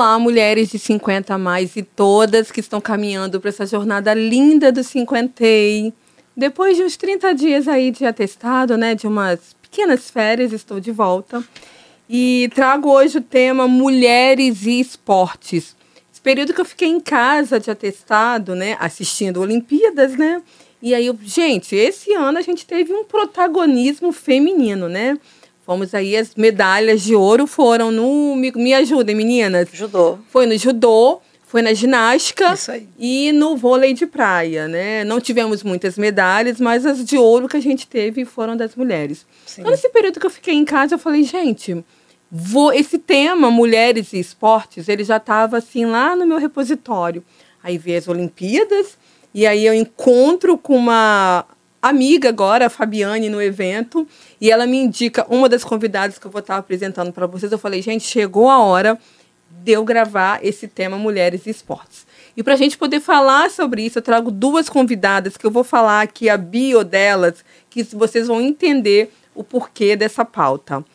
Olá, mulheres de 50 a mais e todas que estão caminhando para essa jornada linda do 50. Depois de uns 30 dias aí de atestado, né, de umas pequenas férias, estou de volta. E trago hoje o tema Mulheres e Esportes. Esse período que eu fiquei em casa de atestado, né, assistindo Olimpíadas, né? E aí, gente, esse ano a gente teve um protagonismo feminino, né? Fomos aí, as medalhas de ouro foram no... Me ajudem, meninas. Judô. Foi no judô, foi na ginástica. Isso aí. E no vôlei de praia, né? Não tivemos muitas medalhas, mas as de ouro que a gente teve foram das mulheres. Sim. Então, nesse período que eu fiquei em casa, eu falei, gente, esse tema, mulheres e esportes, ele já estava assim lá no meu repositório. Aí veio as Olimpíadas, e aí eu encontro com uma amiga agora, a Fabiane, no evento, e ela me indica uma das convidadas que eu vou estar apresentando para vocês. Eu falei, gente, chegou a hora de eu gravar esse tema Mulheres e Esportes. E para a gente poder falar sobre isso, eu trago duas convidadas que eu vou falar aqui a bio delas, que vocês vão entender o porquê dessa pauta.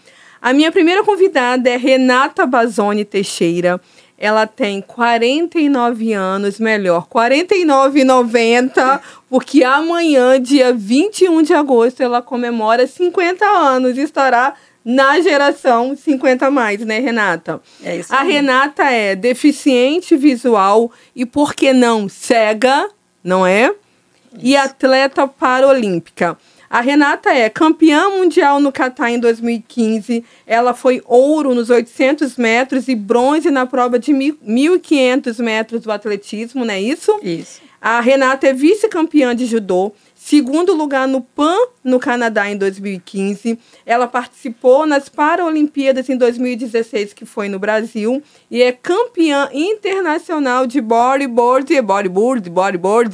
A minha primeira convidada é Renata Bazzoni Teixeira. Ela tem 49 anos, melhor, 49,90, porque amanhã, dia 21 de agosto, ela comemora 50 anos e estará na geração 50 mais, né, Renata? É isso aí. A Renata é deficiente visual e, por que não, cega, não é? Isso. E atleta paralímpica. A Renata é campeã mundial no Catar em 2015. Ela foi ouro nos 800 metros e bronze na prova de 1.500 metros do atletismo, não é isso? Isso. A Renata é vice-campeã de judô, segundo lugar no PAN no Canadá em 2015. Ela participou nas Paralimpíadas em 2016, que foi no Brasil, e é campeã internacional de bodyboard,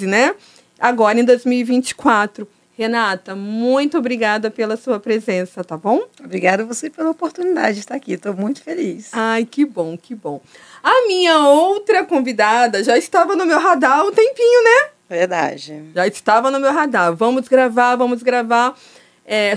né? Agora em 2024. Renata, muito obrigada pela sua presença, tá bom? Obrigada a você pela oportunidade de estar aqui, estou muito feliz. Ai, que bom, que bom. A minha outra convidada já estava no meu radar há um tempinho, né? Verdade. Já estava no meu radar. Vamos gravar, vamos gravar.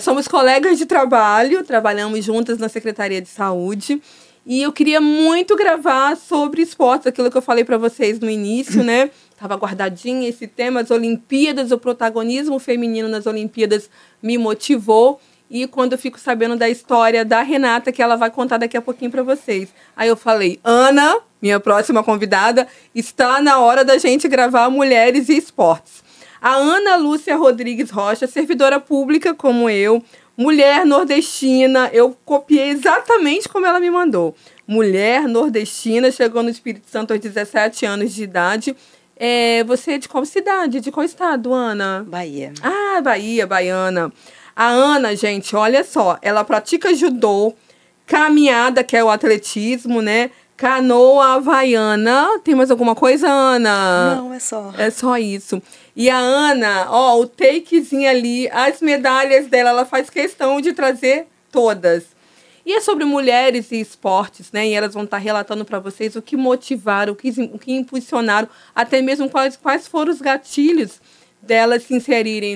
Somos colegas de trabalho, trabalhamos juntas na Secretaria de Saúde. E eu queria muito gravar sobre esportes, aquilo que eu falei para vocês no início, né? Estava guardadinho esse tema, as Olimpíadas, o protagonismo feminino nas Olimpíadas me motivou. E quando eu fico sabendo da história da Renata, que ela vai contar daqui a pouquinho para vocês. Aí eu falei, Ana, minha próxima convidada, está na hora da gente gravar Mulheres e Esportes. A Ana Lúcia Rodrigues Rocha, servidora pública como eu, mulher nordestina, eu copiei exatamente como ela me mandou. Mulher nordestina, chegou no Espírito Santo aos 17 anos de idade. Você é de qual cidade? De qual estado, Ana? Bahia. Ah, Bahia, baiana. A Ana, gente, olha só, ela pratica judô, caminhada, que é o atletismo, né? Canoa havaiana. Tem mais alguma coisa, Ana? Não, é só. É só isso. E a Ana, ó, o takezinho ali, as medalhas dela, ela faz questão de trazer todas. E é sobre mulheres e esportes, né? E elas vão estar relatando para vocês o que motivaram, o que impulsionaram, até mesmo quais foram os gatilhos delas se inserirem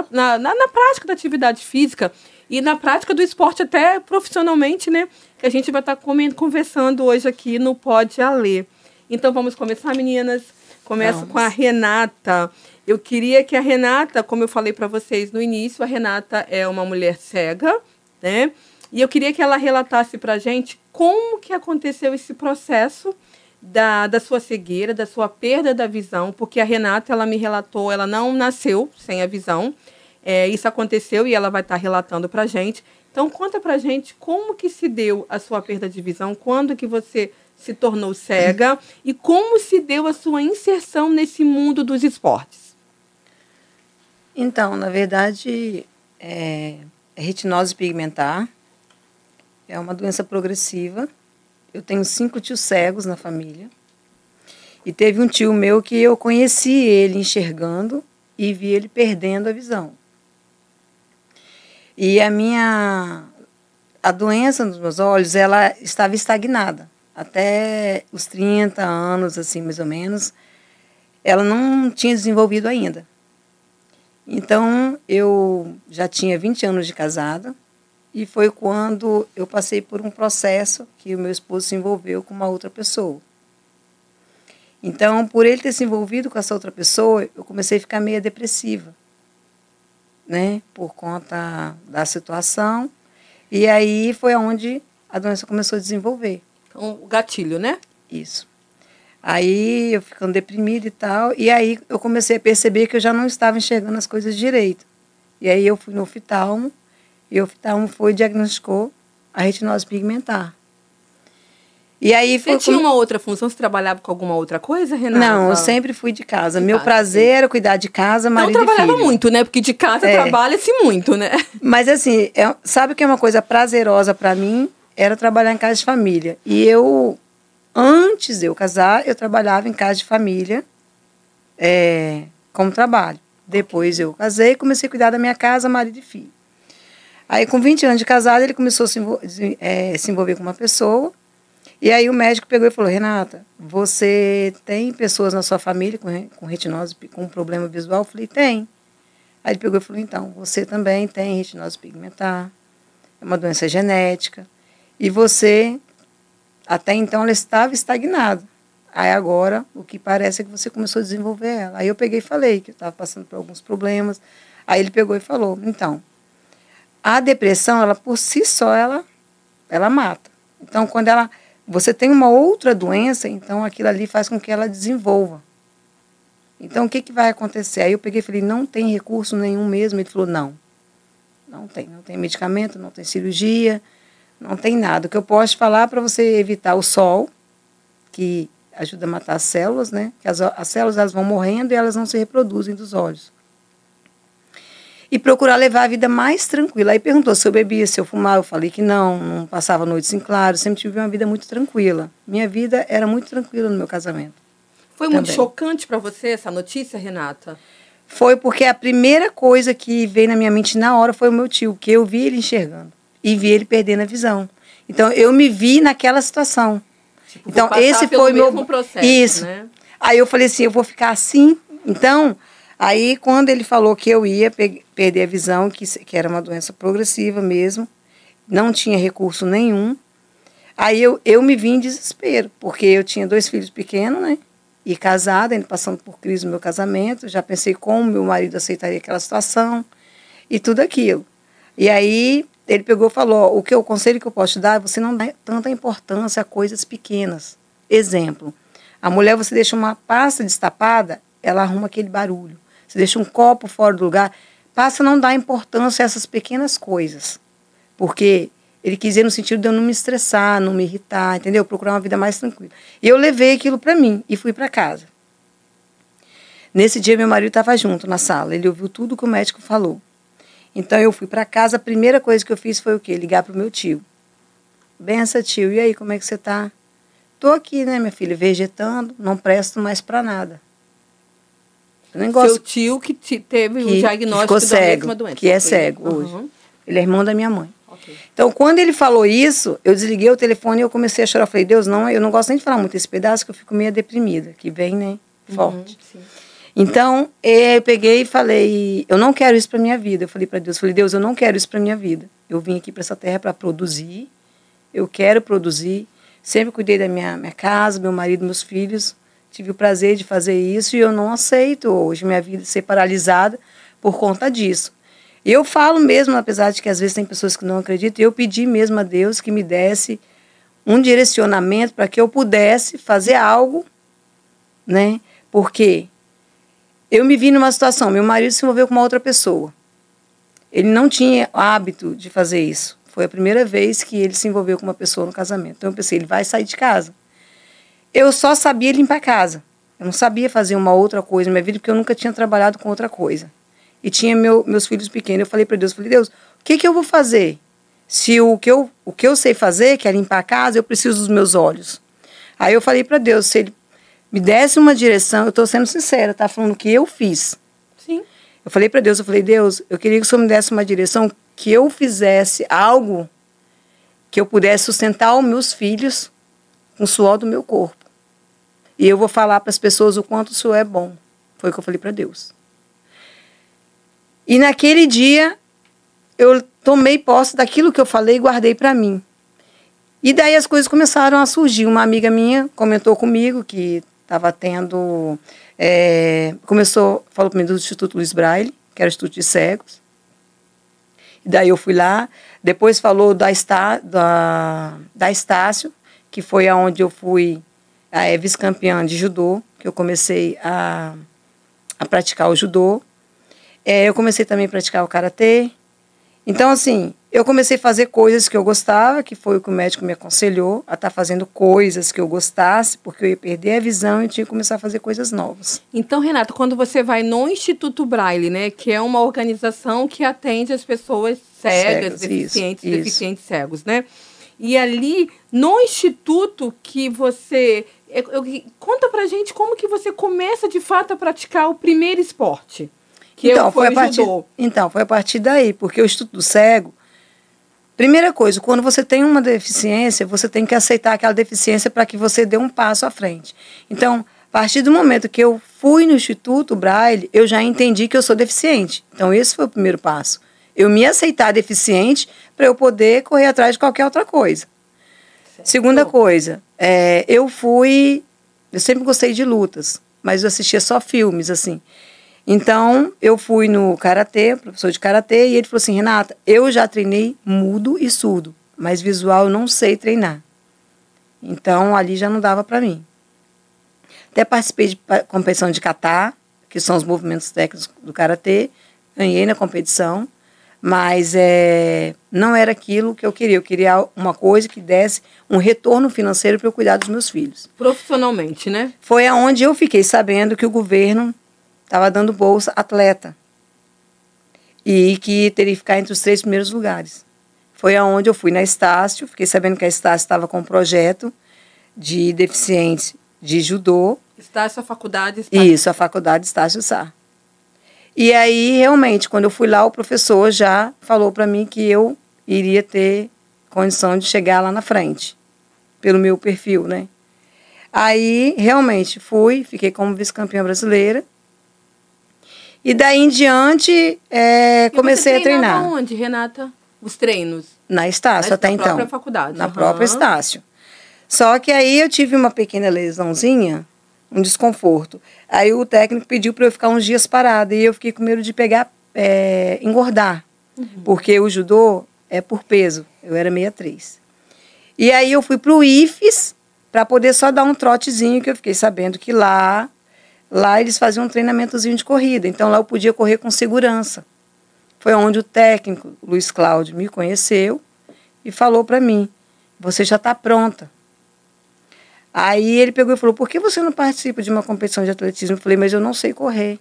na prática da atividade física e na prática do esporte até profissionalmente, né? Que a gente vai estar conversando hoje aqui no Pode a Ler. Então, vamos começar, meninas? Começo com a Renata. Eu queria que a Renata, como eu falei para vocês no início, a Renata é uma mulher cega, né? E eu queria que ela relatasse para a gente como que aconteceu esse processo da sua cegueira, da sua perda da visão, porque a Renata, ela me relatou, ela não nasceu sem a visão. Isso aconteceu e ela vai estar relatando para a gente. Então, conta para a gente como que se deu a sua perda de visão, quando que você se tornou cega e como se deu a sua inserção nesse mundo dos esportes. Então, na verdade, retinose pigmentar. É uma doença progressiva. Eu tenho 5 tios cegos na família. E teve um tio meu que eu conheci ele enxergando e vi ele perdendo a visão. E a doença nos meus olhos, ela estava estagnada. Até os 30 anos, assim, mais ou menos, ela não tinha desenvolvido ainda. Então, eu já tinha 20 anos de casada. e foi quando eu passei por um processo que o meu esposo se envolveu com uma outra pessoa. Então, por ele ter se envolvido com essa outra pessoa, eu comecei a ficar meio depressiva, né? Por conta da situação. E aí foi onde a doença começou a desenvolver. Então, o gatilho, né? Isso. Aí eu ficando deprimida e tal, e aí eu comecei a perceber que eu já não estava enxergando as coisas direito. E aí eu fui no oftalmo, e o oftalmo foi e diagnosticou a retinose pigmentar. E aí Você tinha uma outra função? Você trabalhava com alguma outra coisa, Renata? Não, eu sempre fui de casa. Meu prazer era cuidar de casa, marido e filho. Não trabalhava muito, né? Porque de casa trabalha-se muito, né? Mas assim, sabe o que é uma coisa prazerosa para mim? Era trabalhar em casa de família. E eu, antes de eu casar, eu trabalhava em casa de família como trabalho. Depois eu casei e comecei a cuidar da minha casa, marido e filho. Aí, com 20 anos de casado, ele começou a se envolver com uma pessoa. E aí o médico pegou e falou, Renata, você tem pessoas na sua família com retinose, com problema visual? Eu falei, tem. Aí ele pegou e falou, então, você também tem retinose pigmentar, é uma doença genética, e você, até então, ela estava estagnada. Aí agora, o que parece é que você começou a desenvolver ela. Aí eu peguei e falei que eu estava passando por alguns problemas. Aí ele pegou e falou, então, a depressão, ela por si só, ela mata. Então, quando você tem uma outra doença, então aquilo ali faz com que ela desenvolva. Então, o que vai acontecer? Aí eu peguei e falei, não tem recurso nenhum mesmo? Ele falou, não tem medicamento, não tem cirurgia, não tem nada. O que eu posso falar para você evitar o sol, que ajuda a matar as células, né? Que as células elas vão morrendo e elas não se reproduzem dos olhos. E procurar levar a vida mais tranquila. Aí perguntou se eu bebia, se eu fumava. Eu falei que não passava noites em claro, sempre tive uma vida muito tranquila. Minha vida era muito tranquila no meu casamento. Foi muito chocante para você essa notícia, Renata? Foi porque a primeira coisa que veio na minha mente na hora foi o meu tio, porque eu vi ele enxergando e vi ele perdendo a visão. Então, eu me vi naquela situação. Tipo, então, esse foi o meu processo, isso. Né? Aí eu falei assim, eu vou ficar assim. Então, aí quando ele falou que eu ia perder a visão, que era uma doença progressiva mesmo, não tinha recurso nenhum, aí eu me vi em desespero, porque eu tinha 2 filhos pequenos, né? E casada, ainda passando por crise no meu casamento, já pensei como meu marido aceitaria aquela situação e tudo aquilo. E aí ele pegou e falou, o conselho que eu posso te dar é você não dar tanta importância a coisas pequenas. Exemplo, a mulher, você deixa uma pasta destapada, ela arruma aquele barulho. Você deixa um copo fora do lugar, passa a não dar importância a essas pequenas coisas. Porque ele quis dizer no sentido de eu não me estressar, não me irritar, entendeu? Procurar uma vida mais tranquila. E eu levei aquilo para mim e fui para casa. Nesse dia, meu marido estava junto na sala. Ele ouviu tudo que o médico falou. Então, eu fui para casa. A primeira coisa que eu fiz foi o quê? Ligar para o meu tio. Benção, tio. E aí, como é que você está? Estou aqui, né, minha filha, vegetando. Não presto mais para nada. Seu tio que teve o diagnóstico da mesma doença. Que é cego hoje. Ele é irmão da minha mãe. Okay. Então, quando ele falou isso, eu desliguei o telefone e eu comecei a chorar. Eu falei, Deus, eu não gosto nem de falar muito esse pedaço, que eu fico meio deprimida, que vem, né, forte. Então, eu peguei e falei, eu não quero isso para minha vida. Eu falei para Deus, Deus, eu não quero isso para minha vida. Eu vim aqui para essa terra para produzir, eu quero produzir. Sempre cuidei da minha casa, meu marido, meus filhos. Tive o prazer de fazer isso e eu não aceito hoje minha vida ser paralisada por conta disso. Eu falo mesmo, apesar de que às vezes tem pessoas que não acreditam, eu pedi mesmo a Deus que me desse um direcionamento para que eu pudesse fazer algo, né? Porque eu me vi numa situação, meu marido se envolveu com uma outra pessoa. Ele não tinha hábito de fazer isso. Foi a primeira vez que ele se envolveu com uma pessoa no casamento. Então eu pensei, ele vai sair de casa. Eu só sabia limpar a casa. Eu não sabia fazer uma outra coisa na minha vida, porque eu nunca tinha trabalhado com outra coisa. E tinha meus filhos pequenos. Eu falei para Deus, Deus, o que eu vou fazer? Se o que eu sei fazer, que é limpar a casa, eu preciso dos meus olhos. Aí eu falei para Deus, se ele me desse uma direção, eu estou sendo sincera, tá falando o que eu fiz. Sim. Eu falei para Deus, Deus, eu queria que o Senhor me desse uma direção que eu fizesse algo que eu pudesse sustentar os meus filhos com o suor do meu corpo. E eu vou falar para as pessoas o quanto o Senhor é bom. Foi o que eu falei para Deus. E naquele dia, eu tomei posse daquilo que eu falei e guardei para mim. E daí as coisas começaram a surgir. Uma amiga minha comentou comigo que estava tendo... falou para mim do Instituto Luiz Braille, que era o Instituto de Cegos. E daí eu fui lá. Depois falou da Estácio, que foi aonde eu fui vice-campeã de judô, que eu comecei a praticar o judô. Eu comecei também a praticar o karatê. Então, assim, eu comecei a fazer coisas que eu gostava, que foi o que o médico me aconselhou, a estar fazendo coisas que eu gostasse, porque eu ia perder a visão e tinha que começar a fazer coisas novas. Então, Renata, quando você vai no Instituto Braille, né, que é uma organização que atende as pessoas cegas, deficientes cegos, né? E ali, no Instituto que você... conta pra gente como que você começa, de fato, a praticar o primeiro esporte. Foi a partir daí, porque o Instituto do Cego, primeira coisa, quando você tem uma deficiência, você tem que aceitar aquela deficiência para que você dê um passo à frente. Então, a partir do momento que eu fui no Instituto Braille, eu já entendi que eu sou deficiente. Então, esse foi o primeiro passo. Eu me aceitar deficiente para eu poder correr atrás de qualquer outra coisa. Certo. Segunda coisa, eu sempre gostei de lutas, mas eu assistia só filmes, assim. Então, eu fui no karatê, professor de karatê, e ele falou assim, Renata, eu já treinei mudo e surdo, mas visual eu não sei treinar. Então, ali já não dava para mim. Até participei de competição de kata, que são os movimentos técnicos do karatê, ganhei na competição, mas não era aquilo que eu queria. Eu queria uma coisa que desse um retorno financeiro para eu cuidar dos meus filhos. Profissionalmente, né? Foi aonde eu fiquei sabendo que o governo estava dando bolsa atleta e que teria que ficar entre os 3 primeiros lugares. Foi aonde eu fui na Estácio, fiquei sabendo que a Estácio estava com um projeto de deficientes de judô. Estácio, a faculdade Estácio. Isso, a faculdade Estácio Sá. E aí, realmente, quando eu fui lá, o professor já falou para mim que eu iria ter condição de chegar lá na frente, pelo meu perfil, né? Aí, realmente, fiquei como vice-campeã brasileira. E daí em diante, comecei a treinar. Onde, Renata? Os treinos? Na Estácio, até então. Na própria faculdade. Na própria Estácio. Só que aí eu tive uma pequena lesãozinha, um desconforto. Aí o técnico pediu para eu ficar uns dias parada. E eu fiquei com medo de engordar. Uhum. Porque o judô é por peso. Eu era 63. E aí eu fui para o IFES para poder só dar um trotezinho, que eu fiquei sabendo que lá eles faziam um treinamentozinho de corrida. Então, lá eu podia correr com segurança. Foi onde o técnico, Luiz Cláudio, me conheceu e falou para mim, você já está pronta. Aí ele pegou e falou, por que você não participa de uma competição de atletismo? Eu falei, mas eu não sei correr.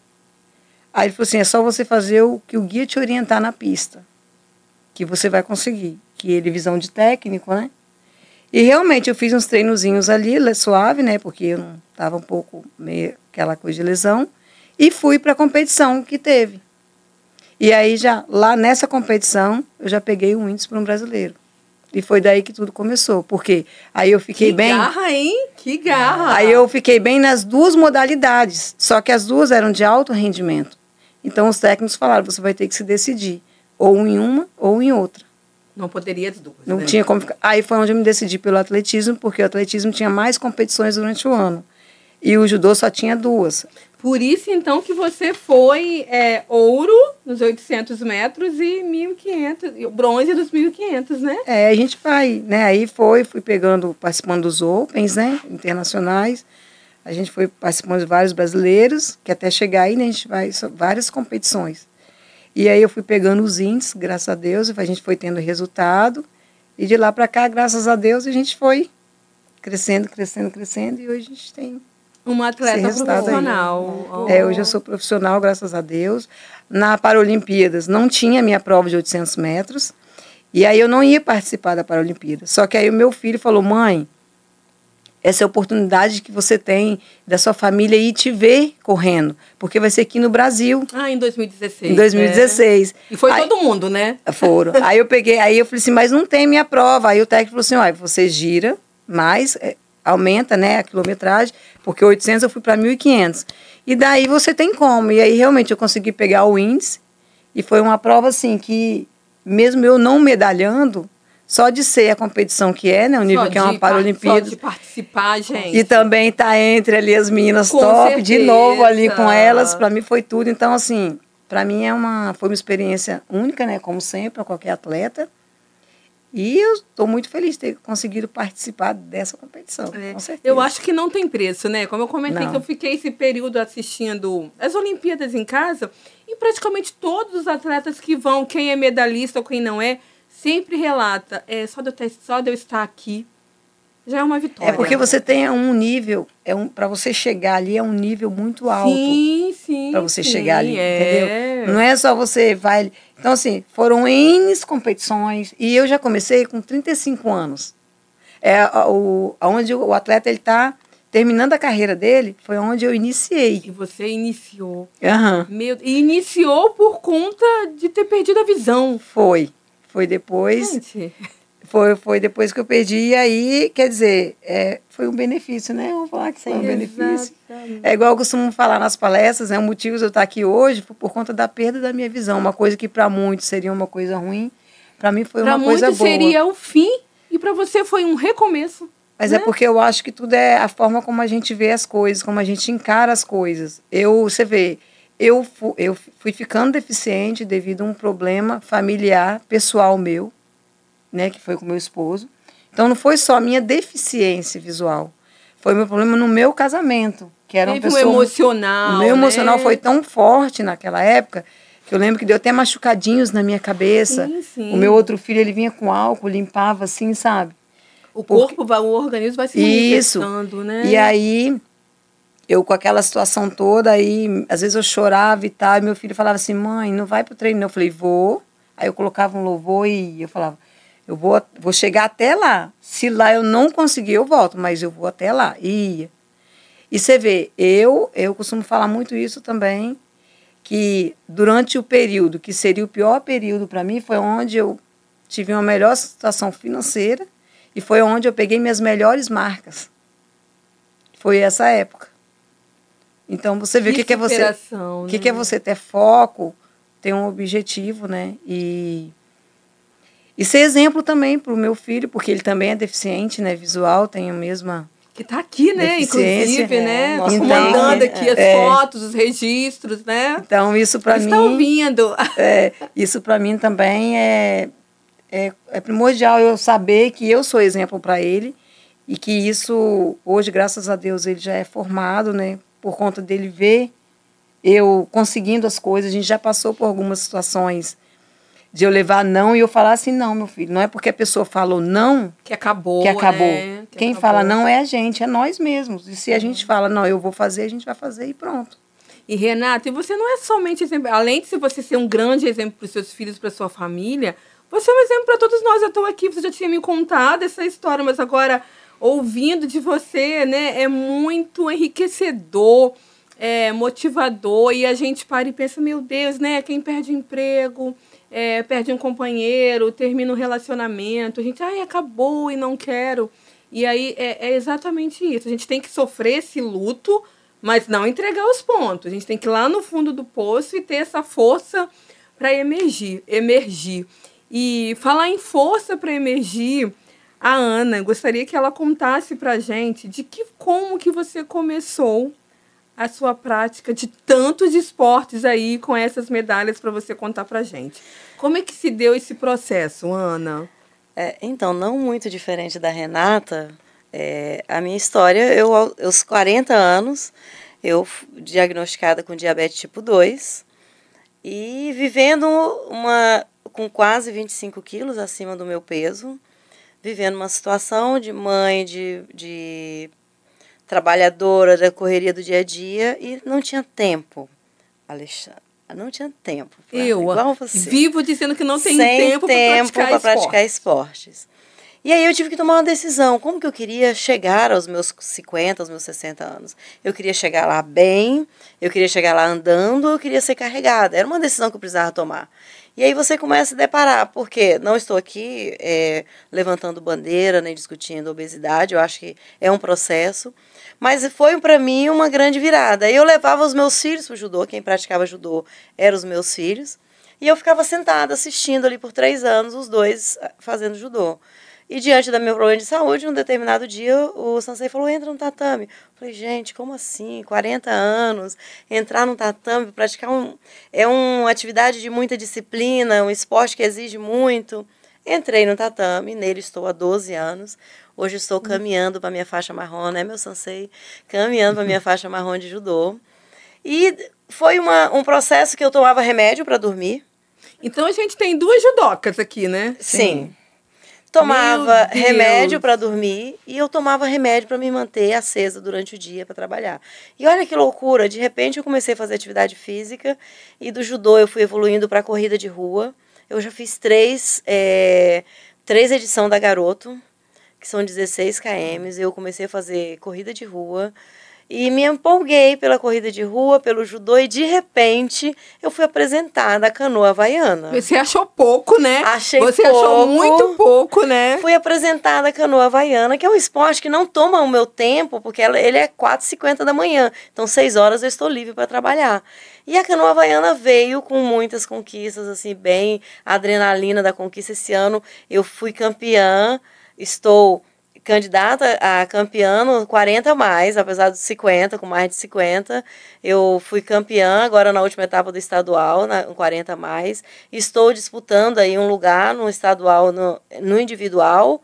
Aí ele falou assim, é só você fazer o que o guia te orientar na pista, que você vai conseguir. Que ele, visão de técnico, né? E realmente eu fiz uns treinozinhos ali, suave, né? Porque eu não estava um pouco meio aquela coisa de lesão. E fui para a competição que teve. E aí, lá nessa competição, eu já peguei o índice para um brasileiro. E foi daí que tudo começou. Porque aí eu fiquei bem... Que garra, hein? Que garra! Aí eu fiquei bem nas 2 modalidades. Só que as 2 eram de alto rendimento. Então, os técnicos falaram, você vai ter que se decidir. Ou em uma, ou em outra. Não poderia as 2. Não tinha como ficar. Aí foi onde eu me decidi pelo atletismo, porque o atletismo tinha mais competições durante o ano. E o judô só tinha 2. Por isso, então, que você foi ouro nos 800 metros e 1.500, bronze nos 1.500, né? A gente vai, né? Aí fui participando dos Opens, né? Internacionais. A gente foi participando de vários brasileiros, que até chegar aí, né? A gente vai várias competições. E aí eu fui pegando os índices, graças a Deus, a gente foi tendo resultado. E de lá para cá, graças a Deus, a gente foi crescendo, e hoje a gente tem uma atleta profissional. Hoje eu sou profissional, graças a Deus. Na Paralimpíadas não tinha minha prova de 800 metros, e aí eu não ia participar da Paralimpíada. Só que aí o meu filho falou, mãe, essa é a oportunidade que você tem da sua família ir te ver correndo, porque vai ser aqui no Brasil. Em 2016. Em 2016. E foi aí, todo mundo, né? Foram. Aí eu falei assim, mas não tem minha prova. Aí o técnico falou assim, olha, você gira mais, aumenta, né, a quilometragem, porque 800 eu fui para 1.500. E daí você tem como. E aí realmente eu consegui pegar o índice, e foi uma prova assim que mesmo eu não medalhando, só de ser a competição que é, né? O nível que é uma Paralimpíada. Só de participar, gente. E também tá entre ali as meninas Com top, certeza. de novo ali com elas, para mim foi tudo. Então, assim, para mim foi uma experiência única, né? Como sempre, para qualquer atleta. E eu estou muito feliz de ter conseguido participar dessa competição, com certeza. Eu acho que não tem preço, né? Como eu comentei, Não. que eu fiquei esse período assistindo as Olimpíadas em casa, e praticamente todos os atletas que vão, quem é medalhista ou quem não é, sempre relata, só de eu estar aqui, já é uma vitória. É porque você tem um nível, para você chegar ali, é um nível muito alto. Sim. Para você chegar ali, entendeu? Não é só você vai... Então, assim, foram N competições, e eu já comecei com 35 anos. Onde o atleta está terminando a carreira dele, foi onde eu iniciei. E você iniciou. Uhum. E iniciou por conta de ter perdido a visão. Foi depois... Gente... Foi depois que eu perdi, e aí, quer dizer, foi um benefício, né? Vamos falar que foi um benefício. É igual eu costumo falar nas palestras, né? O motivo de eu estar aqui hoje foi por conta da perda da minha visão. Uma coisa que para muitos seria uma coisa ruim, para mim foi uma coisa boa. Para muitos seria o fim, e para você foi um recomeço. Mas né? É porque eu acho que tudo é a forma como a gente vê as coisas, como a gente encara as coisas. Você vê, eu fui ficando deficiente devido a um problema familiar, pessoal meu, né, que foi com meu esposo. Então, não foi só a minha deficiência visual. Foi meu problema no meu casamento, que era uma pessoa... emocional, O meu emocional né? foi tão forte naquela época, que eu lembro que deu até machucadinhos na minha cabeça. Sim. O meu outro filho, ele vinha com álcool, limpava assim, sabe? O organismo vai se manifestando, né? E aí, eu com aquela situação toda, aí, às vezes eu chorava e tal, e meu filho falava assim, mãe, não vai pro treino, não. Eu falei, vou. Aí eu colocava um louvor e eu falava, eu vou chegar até lá. Se lá eu não conseguir, eu volto, mas eu vou até lá. E ia. E você vê, eu costumo falar muito isso também, que durante o período, que seria o pior período para mim, foi onde eu tive uma melhor situação financeira e foi onde eu peguei minhas melhores marcas. Foi essa época. Então, você vê o que é você... O que é você ter foco, ter um objetivo, né? E ser exemplo também para o meu filho, porque ele também é deficiente, né, visual, tem a mesma... Que está aqui, né, inclusive, né, mandando aqui as fotos, os registros, né? Então, isso para mim... Está ouvindo. Isso para mim também é primordial eu saber que eu sou exemplo para ele e que isso, hoje, graças a Deus, ele já é formado, né, por conta dele ver eu conseguindo as coisas. A gente já passou por algumas situações de eu levar não e eu falar assim, não, meu filho, não é porque a pessoa falou não que acabou. Né? Quem fala não é a gente, é nós mesmos. E se a gente fala, não, eu vou fazer, a gente vai fazer e pronto. E, Renata, e você não é somente exemplo, além de você ser um grande exemplo para os seus filhos, para sua família, você é um exemplo para todos nós. Eu estou aqui, você já tinha me contado essa história, mas agora, ouvindo de você, né, é muito enriquecedor, motivador, e a gente para e pensa, meu Deus, né, quem perde emprego... perde um companheiro, termina um relacionamento, a gente, acabou e não quero. E aí é exatamente isso. A gente tem que sofrer esse luto, mas não entregar os pontos. A gente tem que ir lá no fundo do poço e ter essa força para emergir. E falar em força para emergir, a Ana, gostaria que ela contasse para a gente como que você começou a sua prática de tantos esportes aí com essas medalhas para você contar para gente. Como é que se deu esse processo, Ana? Então, não muito diferente da Renata, a minha história, aos 40 anos, eu fui diagnosticada com diabetes tipo 2 e vivendo com quase 25 quilos acima do meu peso, vivendo uma situação de mãe, de trabalhadora, da correria do dia a dia, e não tinha tempo, Alexandre. Não tinha tempo. Igual você. Vivo dizendo que não tem tempo para praticar esportes. E aí eu tive que tomar uma decisão. Como que eu queria chegar aos meus 50, aos meus 60 anos? Eu queria chegar lá bem, eu queria chegar lá andando, eu queria ser carregada. Era uma decisão que eu precisava tomar. E aí você começa a deparar, porque não estou aqui levantando bandeira, nem discutindo obesidade, eu acho que é um processo, mas foi para mim uma grande virada. Eu levava os meus filhos para o judô, quem praticava judô eram os meus filhos, E eu ficava sentada assistindo ali por 3 anos, os dois fazendo judô. E diante da meu problema de saúde, um determinado dia, o sensei falou, entra no tatame. Eu falei, gente, como assim? 40 anos, entrar no tatame, praticar é uma atividade de muita disciplina, um esporte que exige muito. Entrei no tatame, nele estou há 12 anos. Hoje estou caminhando para a minha faixa marrom, né, meu sensei? Caminhando para a minha faixa marrom de judô. E foi um processo que eu tomava remédio para dormir. Então a gente tem 2 judocas aqui, né? Sim. Tomava remédio para dormir e eu tomava remédio para me manter acesa durante o dia para trabalhar. E olha que loucura, de repente eu comecei a fazer atividade física e do judô eu fui evoluindo para a corrida de rua. Eu já fiz 3 edições da Garoto, que são 16 km. Eu comecei a fazer corrida de rua. E me empolguei pela corrida de rua, pelo judô, e de repente eu fui apresentada à canoa havaiana. Você achou pouco, né? Achei Você pouco. achou muito pouco, né? Fui apresentada à canoa havaiana, que é um esporte que não toma o meu tempo, porque ele é 4h50 da manhã. Então, 6 horas eu estou livre para trabalhar. E a canoa havaiana veio com muitas conquistas, assim, bem adrenalina da conquista. Esse ano eu fui campeã, estou candidata a campeã no 40 mais, apesar dos 50, com mais de 50. Eu fui campeã agora na última etapa do estadual, no 40 mais. Estou disputando aí um lugar no estadual, no individual,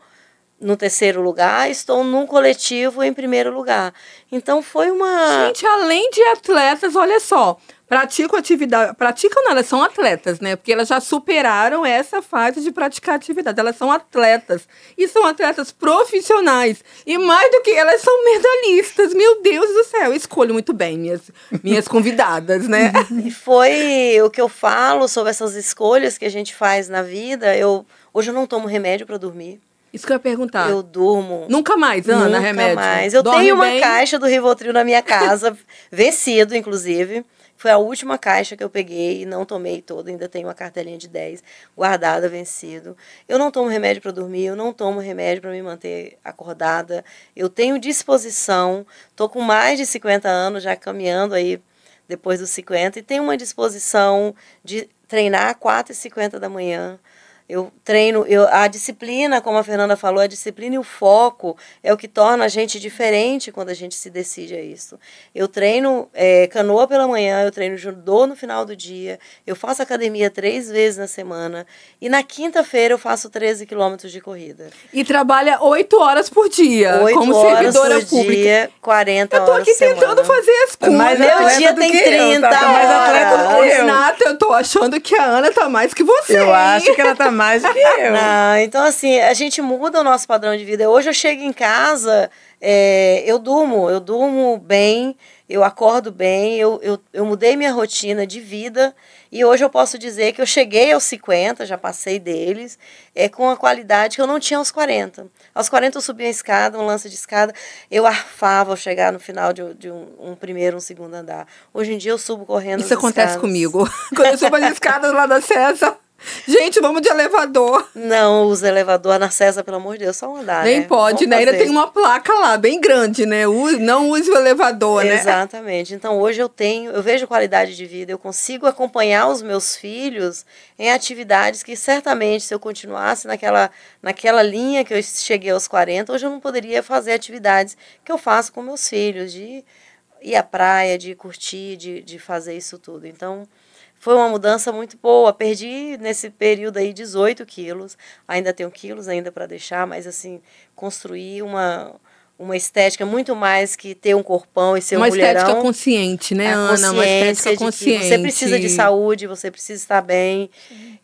no 3º lugar. Estou num coletivo em 1º lugar. Então foi uma... Gente, além de atletas, olha só, praticam atividade... Praticam não, elas são atletas, né? Porque elas já superaram essa fase de praticar atividade. Elas são atletas. E são atletas profissionais. E mais do que, elas são medalhistas. Meu Deus do céu. Eu escolho muito bem minhas convidadas, né? E foi o que eu falo sobre essas escolhas que a gente faz na vida. Hoje eu não tomo remédio para dormir. Isso que eu ia perguntar. Eu durmo. Nunca mais, Ana, Nunca remédio? mais. Eu Dorme tenho uma bem? caixa do Rivotril na minha casa, vencido, inclusive. Foi a última caixa que eu peguei e não tomei toda. Ainda tenho uma cartelinha de 10 guardada, vencido. Eu não tomo remédio para dormir, eu não tomo remédio para me manter acordada. Eu tenho disposição, estou com mais de 50 anos, já caminhando aí depois dos 50, e tenho uma disposição de treinar às 4h50 da manhã. Eu treino, a disciplina, como a Fernanda falou, a disciplina e o foco é o que torna a gente diferente quando a gente se decide a isso. Eu treino canoa pela manhã, eu treino judô no final do dia, eu faço academia 3 vezes na semana e na quinta-feira eu faço 13 quilômetros de corrida. E trabalha 8 horas por dia, 8 como horas servidora por pública. dia, 40 Eu tô horas aqui por semana. tentando fazer as contas. Mais Meu atleta dia do tem que eu, 30 tá mais atleta do que eu. Renata, eu tô achando que a Ana tá mais que você. Eu acho que ela tá mais do que eu. Não, então assim, a gente muda o nosso padrão de vida. Hoje eu chego em casa, eu durmo bem, eu acordo bem, eu mudei minha rotina de vida e hoje eu posso dizer que eu cheguei aos 50, já passei deles, com a qualidade que eu não tinha aos 40. Aos 40 eu subi a escada, um lance de escada, eu arfava ao chegar no final de um primeiro, um segundo andar. Hoje em dia eu subo correndo Isso as acontece escadas. comigo. Quando eu subo as escadas lá da César. Gente, vamos de elevador. Não usa elevador na César, pelo amor de Deus, só um andar, Nem né? pode, Vamos né? Ainda fazer. tem uma placa lá, bem grande, né? Não use o elevador, né? Exatamente. Então, hoje eu vejo qualidade de vida, eu consigo acompanhar os meus filhos em atividades que, certamente, se eu continuasse naquela linha que eu cheguei aos 40, hoje eu não poderia fazer atividades que eu faço com meus filhos, de ir à praia, de curtir, de fazer isso tudo. Então, foi uma mudança muito boa. Perdi, nesse período aí, 18 quilos. Ainda tenho quilos ainda para deixar, mas, assim, construir uma estética muito mais que ter um corpão e ser um mulherão. Uma estética consciente, né, Ana? Uma estética consciente. Você precisa de saúde, você precisa estar bem.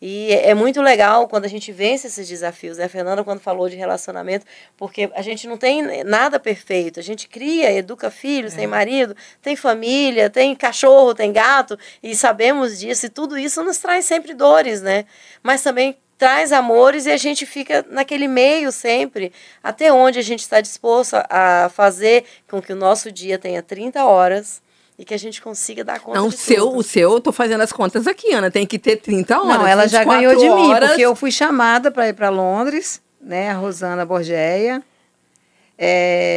E é muito legal quando a gente vence esses desafios. A Fernanda, quando falou de relacionamento, porque a gente não tem nada perfeito. A gente cria, educa filhos, tem marido, tem família, tem cachorro, tem gato, e sabemos disso. E tudo isso nos traz sempre dores, né? Mas também traz amores e a gente fica naquele meio sempre, até onde a gente está disposto a fazer com que o nosso dia tenha 30 horas e que a gente consiga dar conta Não, de tudo. o seu, eu tô fazendo as contas aqui, Ana, tem que ter 30 horas. Não, ela já 24 ganhou de mim, horas. porque eu fui chamada para ir para Londres, né? A Rosana Borgeia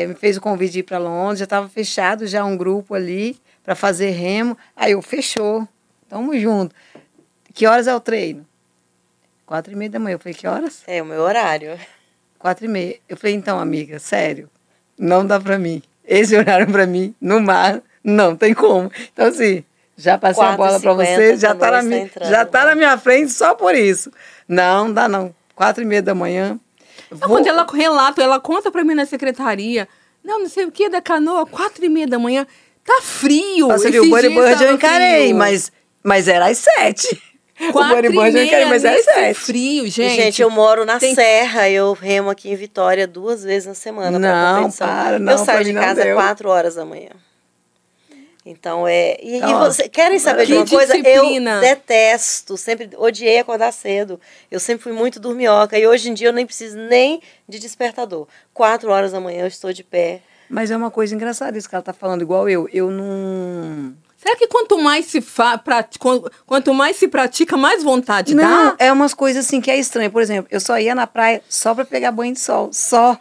me fez o convite de ir para Londres, já estava fechado já um grupo ali para fazer remo. Aí eu fechou, tamo junto. que horas é o treino? 4h30 da manhã. Eu falei, que horas? É o meu horário. 4h30. Eu falei, então, amiga, sério, não dá pra mim. Esse horário pra mim, no mar, não tem como. Então, assim, já passei a bola pra você, já tá, na minha frente só por isso. Não, dá não. 4h30 da manhã. Quando ela relata, ela conta pra mim na secretaria, não sei o que, da canoa, 4h30 da manhã, tá frio. Você viu, o bodyboard eu encarei, mas era às 7h. O bodyboard eu encarei, mas era às 7h. Frio, gente. Gente, eu moro na Serra, eu remo aqui em Vitória 2 vezes na semana. Não, para, não. Eu saio de casa às 4h da manhã. Então, E você, querem saber de uma coisa? Disciplina. Eu detesto, sempre odiei acordar cedo. Eu sempre fui muito dorminhoca. E hoje em dia eu nem preciso nem de despertador. 4h da manhã eu estou de pé. Mas é uma coisa engraçada isso que ela está falando, igual eu. Eu não... Será que quanto mais se pratica, mais vontade dá? Não, é umas coisas assim que é estranho. Por exemplo, eu só ia na praia só para pegar banho de sol. Só.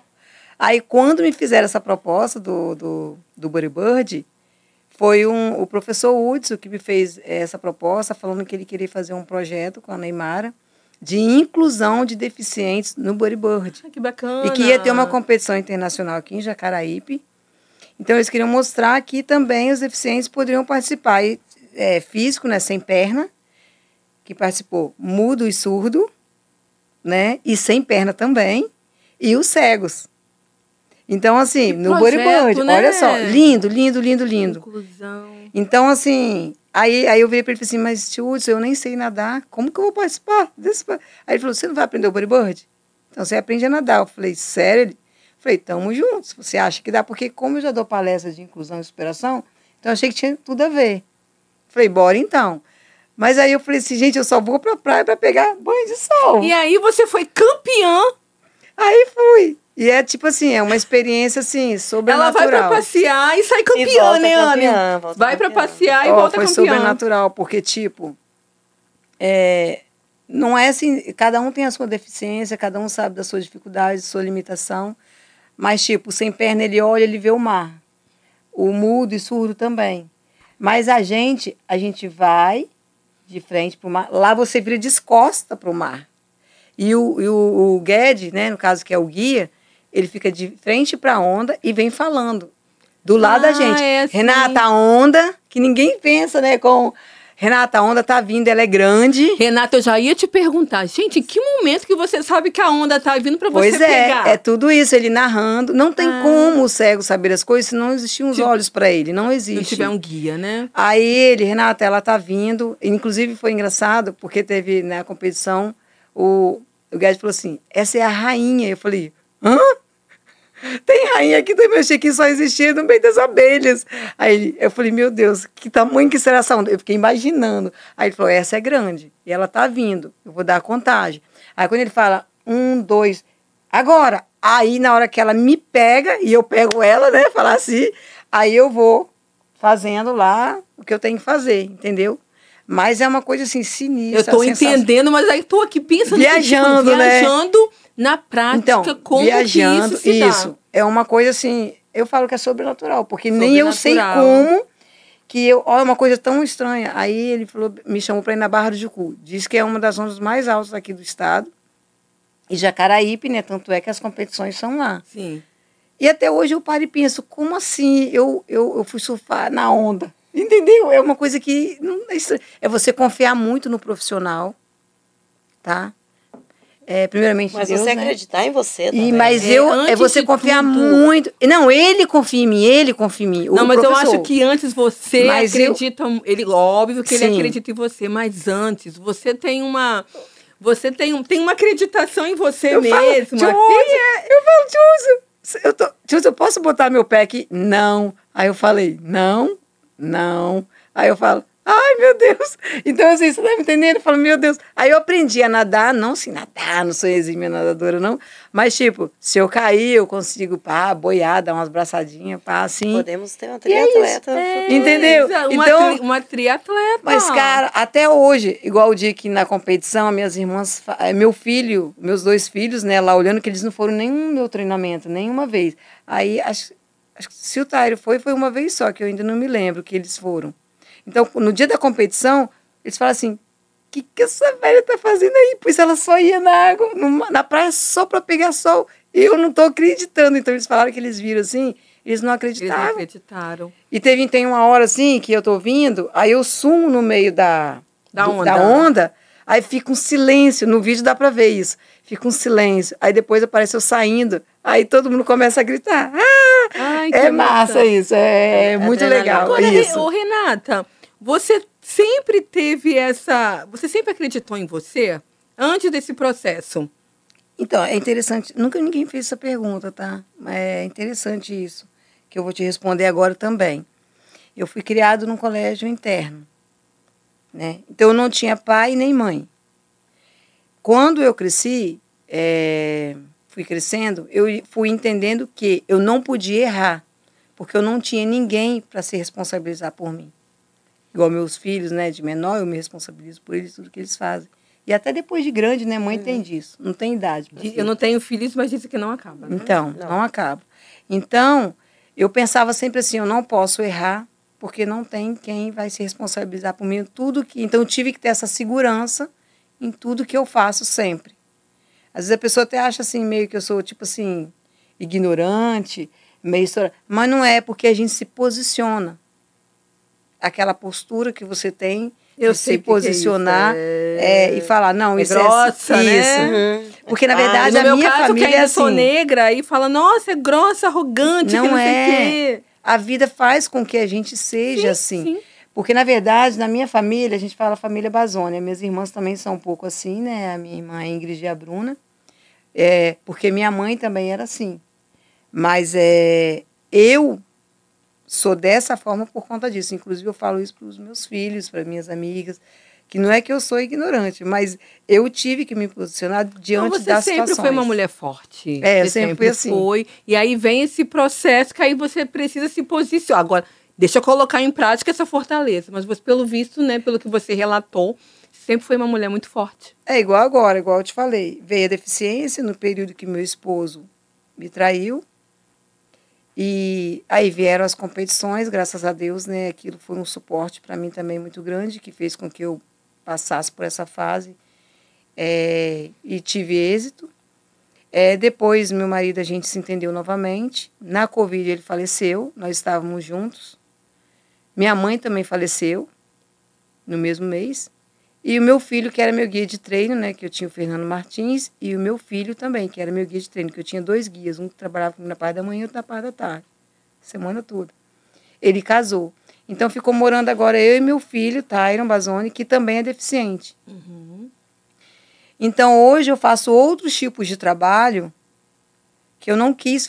Aí, quando me fizeram essa proposta do bodyboard... Foi o professor Hudson que me fez essa proposta, falando que ele queria fazer um projeto com a Neymara de inclusão de deficientes no bodyboard. Que bacana! E que ia ter uma competição internacional aqui em Jacaraípe. Então, eles queriam mostrar que também os deficientes poderiam participar. E, físico, né, sem perna, que participou mudo e surdo, né, e sem perna também, e os cegos. Então, assim, que no projeto, bodyboard, né? olha só, lindo, lindo, lindo, lindo. Inclusão. Então, assim, aí eu virei para ele e falei assim, mas tio Hudson, eu nem sei nadar, como que eu vou participar desse... Aí ele falou, você não vai aprender o bodyboard? Então, você aprende a nadar. Eu falei, sério? Ele falei, tamo juntos, você acha que dá? Porque como eu já dou palestra de inclusão e superação, então eu achei que tinha tudo a ver. Falei, bora então. Mas aí eu falei assim, gente, eu só vou pra praia para pegar banho de sol. E aí você foi campeã. Aí fui. E é tipo assim, é uma experiência assim, sobrenatural. Ela vai pra passear e sai campeã, né, Ana? Vai pra passear e volta foi campeã. Foi sobrenatural, porque tipo, não é assim, cada um tem a sua deficiência, cada um sabe das suas dificuldades, da sua limitação, mas tipo, sem perna ele olha, ele vê o mar. O mudo e surdo também. Mas a gente vai de frente pro mar, lá você vira descosta pro mar. E o guide, né, no caso que é o guia, ele fica de frente para a onda e vem falando do lado da gente. Assim. Renata, a onda, que ninguém pensa, né, com... Renata, a onda tá vindo, ela é grande. Renata, eu já ia te perguntar, gente, em que momento que você sabe que a onda tá vindo para você pegar? Pois é tudo isso, ele narrando. Não tem como o cego saber as coisas se não existiam os olhos para ele, não existe. Se tiver um guia, né? Aí ele, Renata, ela tá vindo, inclusive foi engraçado, porque teve na competição, o guide falou assim, essa é a rainha. Eu falei, hã? Tem rainha aqui também, eu achei que só existia no meio das abelhas. Aí eu falei, meu Deus, que tamanho que será essa onda? Eu fiquei imaginando. Aí ele falou, essa é grande, e ela tá vindo, eu vou dar a contagem. Aí quando ele fala, 1, 2, agora. Aí na hora que ela me pega, e eu pego ela, né, falar assim, aí eu vou fazendo lá o que eu tenho que fazer, entendeu? Mas é uma coisa assim, sinistra. Eu tô entendendo, mas aí tô aqui pensando... Viajando, tipo, né? Viajando na prática, então, como viajando, que isso se dá. Isso, é uma coisa assim, eu falo que é sobrenatural, porque nem eu sei como que é uma coisa tão estranha. Aí ele falou, me chamou para ir na Barra do Jucu. Diz que é uma das ondas mais altas aqui do estado. E Jacaraípe, né? Tanto é que as competições são lá. Sim. E até hoje eu paro e penso, como assim eu fui surfar na onda? Entendeu? É uma coisa que não é estranho. É você confiar muito no profissional, tá? Primeiramente mas Deus, você né? acreditar em você também. Mas você confiar tudo. muito. Não, ele confia em mim. Não, mas eu acho que antes você acredita... óbvio que Sim. ele acredita em você, mas antes você tem uma... Você tem uma acreditação em você mesma. Eu falo, Tio, eu posso botar meu pé aqui? Não. Aí eu falei, não. Aí eu falo, ai, meu Deus. Então, assim, você tá me entendendo? Eu falo, meu Deus. Aí eu aprendi a nadar, não assim, nadar, não sou exímia nadadora, não. Mas, tipo, se eu cair, eu consigo, boiar, dar umas braçadinhas, assim. Podemos ter uma triatleta. Entendeu? Então, uma triatleta. Mas, cara, até hoje, igual o dia que na competição, minhas irmãs, meus 2 filhos, né, lá olhando, que eles não foram nenhum meu treinamento, nenhuma vez. Aí, acho que se o Tairo foi uma vez só, que eu ainda não me lembro que eles foram. Então, no dia da competição, eles falam assim, que essa velha tá fazendo aí? Pois ela só ia na água, na praia só para pegar sol. Eu não tô acreditando. Então eles falaram que eles viram assim, eles não acreditaram. Eles não acreditaram. E tem uma hora assim que eu tô vindo, aí eu sumo no meio da onda, aí fica um silêncio. No vídeo dá para ver isso. Fica um silêncio. Aí depois aparece eu saindo, aí todo mundo começa a gritar. Ai, é massa isso, é muito legal. Agora, isso. Renata, você sempre teve você sempre acreditou em você antes desse processo? Então, é interessante, nunca ninguém fez essa pergunta, tá? É interessante isso, que eu vou te responder agora também. Eu fui criado num colégio interno, né? Então eu não tinha pai nem mãe. Quando eu cresci, fui crescendo, eu fui entendendo que eu não podia errar, porque eu não tinha ninguém para se responsabilizar por mim. Igual meus filhos, né, de menor, eu me responsabilizo por eles, tudo que eles fazem. E até depois de grande, né, mãe tem disso, não tem idade. Eu não tenho filhos, mas disse que não acaba. Né? Então, não acaba. Então, eu pensava sempre assim, eu não posso errar, porque não tem quem vai se responsabilizar por mim. Então, eu tive que ter essa segurança em tudo que eu faço sempre. Às vezes a pessoa até acha assim, meio que eu sou, tipo assim, ignorante, meio... Mas não é, porque a gente se posiciona. Aquela postura que você tem, de se posicionar e falar, não, isso grossa, é né? Isso. Porque, na verdade, no a minha caso, família que ainda é assim. sou negra, e fala, nossa, é grossa, arrogante, não que não sei é. o quê. A vida faz com que a gente seja assim. Sim. Porque, na verdade, na minha família, a gente fala família Bazônia. Minhas irmãs também são um pouco assim, né? A minha irmã Ingrid e a Bruna. Porque minha mãe também era assim. Mas eu sou dessa forma por conta disso. Inclusive, eu falo isso para os meus filhos, para minhas amigas, que não é que eu sou ignorante, mas eu tive que me posicionar diante das situações. Você sempre foi uma mulher forte. Eu sempre fui assim. Foi. E aí vem esse processo que aí você precisa se posicionar. Agora, deixa eu colocar em prática essa fortaleza. Mas você, pelo visto, né, pelo que você relatou, sempre foi uma mulher muito forte. É igual agora, igual eu te falei. Veio a deficiência no período que meu esposo me traiu. E aí vieram as competições, graças a Deus, né? Aquilo foi um suporte para mim também muito grande, que fez com que eu passasse por essa fase e tive êxito. Depois, meu marido, a gente se entendeu novamente. Na Covid, ele faleceu, nós estávamos juntos. Minha mãe também faleceu no mesmo mês. E o meu filho, que era meu guia de treino, né, que eu tinha o Fernando Martins, e o meu filho também, que era meu guia de treino, que eu tinha 2 guias, um que trabalhava comigo na parte da manhã e outro na parte da tarde, semana toda. Ele casou. Então, ficou morando agora eu e meu filho, Tyron Bazoni, que também é deficiente. Uhum. Então, hoje eu faço outros tipos de trabalho que eu não quis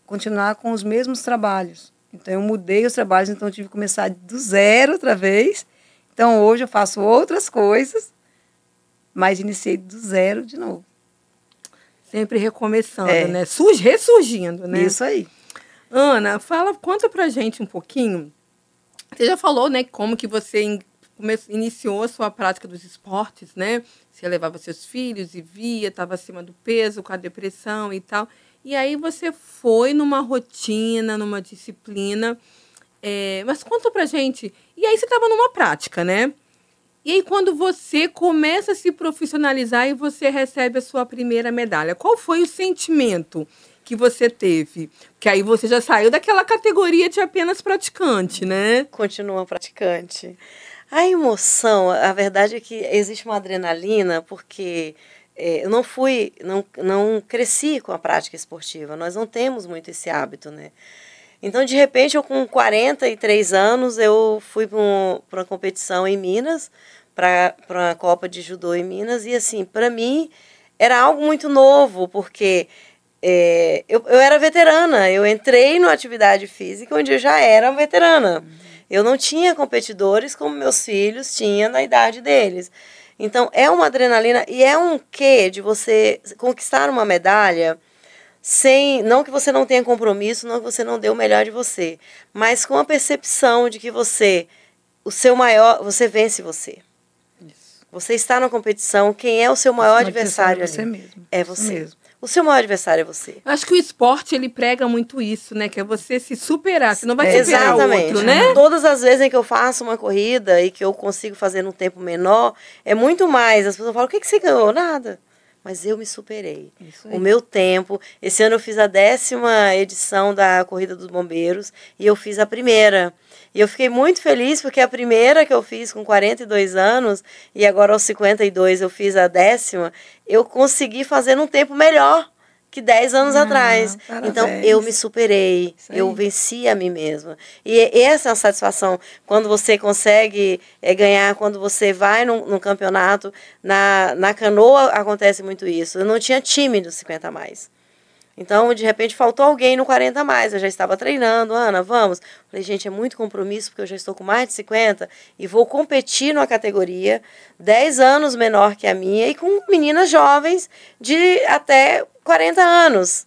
continuar com os mesmos trabalhos. Então, eu mudei os trabalhos, então eu tive que começar do zero outra vez. Então, hoje eu faço outras coisas, mas iniciei do zero de novo. Sempre recomeçando, né? Ressurgindo, né? Isso aí. Ana, conta pra gente um pouquinho. Você já falou, né, como que você iniciou a sua prática dos esportes, né? Você levava seus filhos e via, estava acima do peso, com a depressão e tal. E aí você foi numa rotina, numa disciplina... mas conta pra gente. E aí você estava numa prática, né? E aí quando você começa a se profissionalizar e você recebe a sua primeira medalha, qual foi o sentimento que você teve? Porque aí você já saiu daquela categoria de apenas praticante, né? Continua praticante. A emoção, a verdade é que existe uma adrenalina, porque eu não cresci com a prática esportiva. Nós não temos muito esse hábito, né? Então, de repente, eu com 43 anos, eu fui para uma competição em Minas, para a Copa de Judô em Minas, e assim, para mim, era algo muito novo, porque eu era veterana, eu entrei numa atividade física onde eu já era veterana. Eu não tinha competidores como meus filhos tinham na idade deles. Então, é uma adrenalina e é um quê de você conquistar uma medalha... não que você não tenha compromisso, não que você não dê o melhor de você, mas com a percepção de que você vence você. Isso. Você está na competição, quem é o seu maior adversário ali? Você mesmo. É você. Mesmo. O seu maior adversário é você. Eu acho que o esporte, ele prega muito isso, né? Que é você se superar, você não vai superar o outro, né? Todas as vezes em que eu faço uma corrida e que eu consigo fazer num tempo menor, é muito mais. As pessoas falam, o que você ganhou? Nada. Mas eu me superei. O meu tempo... Esse ano eu fiz a 10ª edição da Corrida dos Bombeiros e eu fiz a primeira. E eu fiquei muito feliz porque a primeira que eu fiz com 42 anos e agora aos 52 eu fiz a 10ª, eu consegui fazer num tempo melhor que 10 anos atrás. Parabéns. Então, eu me superei, eu venci a mim mesma. E essa é a satisfação, quando você consegue ganhar, quando você vai num campeonato. Na canoa acontece muito isso. Eu não tinha time nos 50 a mais. Então, de repente, faltou alguém no 40 a mais. Eu já estava treinando, Ana, vamos. Falei, gente, é muito compromisso, porque eu já estou com mais de 50 e vou competir numa categoria 10 anos menor que a minha e com meninas jovens de até 40 anos.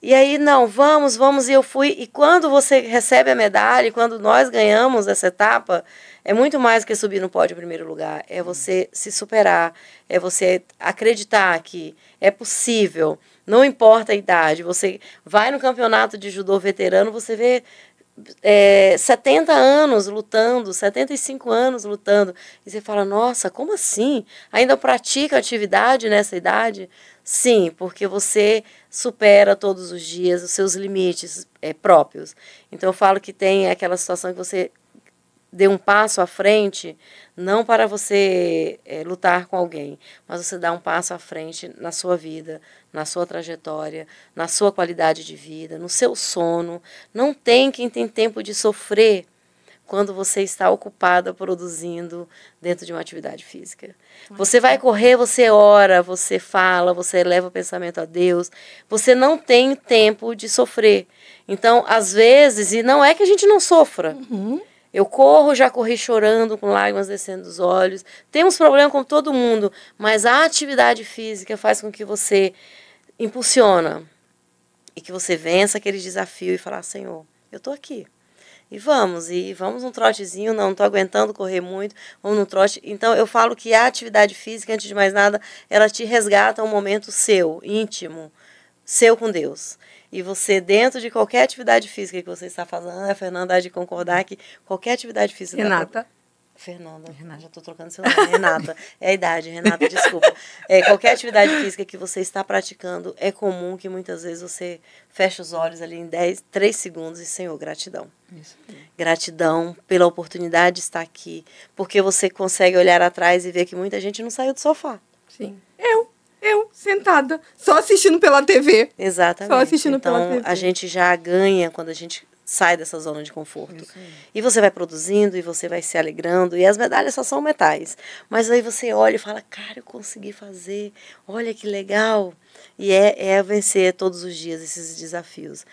E aí, não, vamos, e eu fui. E quando você recebe a medalha, quando nós ganhamos essa etapa, é muito mais que subir no pódio em primeiro lugar. É você se superar, é você acreditar que é possível. Não importa a idade, você vai no campeonato de judô veterano, você vê 70 anos lutando, 75 anos lutando, e você fala, nossa, como assim? Ainda pratica atividade nessa idade? Sim, porque você supera todos os dias os seus limites próprios. Então eu falo que tem aquela situação que você dê um passo à frente, não para você lutar com alguém, mas você dá um passo à frente na sua vida, na sua trajetória, na sua qualidade de vida, no seu sono. Não tem quem tem tempo de sofrer quando você está ocupada produzindo dentro de uma atividade física. Você vai correr, você ora, você fala, você eleva o pensamento a Deus. Você não tem tempo de sofrer. Então, às vezes, e não é que a gente não sofra, eu corro, já corri chorando, com lágrimas descendo dos olhos. Temos problema com todo mundo, mas a atividade física faz com que você impulsiona e que você vença aquele desafio e falar, Senhor, eu estou aqui. E vamos num trotezinho, não estou aguentando correr muito, vamos num trote. Então, eu falo que a atividade física, antes de mais nada, ela te resgata um momento seu, íntimo, seu com Deus. E você, dentro de qualquer atividade física que você está fazendo, a Fernanda há de concordar que qualquer atividade física... Renata. Fernanda, já estou trocando seu nome. Renata, é a idade, Renata, desculpa. Qualquer atividade física que você está praticando, é comum que muitas vezes você feche os olhos ali em 3 segundos e, Senhor, gratidão. Isso. Gratidão pela oportunidade de estar aqui, porque você consegue olhar atrás e ver que muita gente não saiu do sofá. Sim. Eu, sentada, só assistindo pela TV. Exatamente. Só assistindo pela TV. Então, a gente já ganha quando a gente sai dessa zona de conforto. E você vai produzindo, e você vai se alegrando, e as medalhas só são metais. Mas aí você olha e fala, cara, eu consegui fazer, olha que legal. E é vencer todos os dias esses desafios.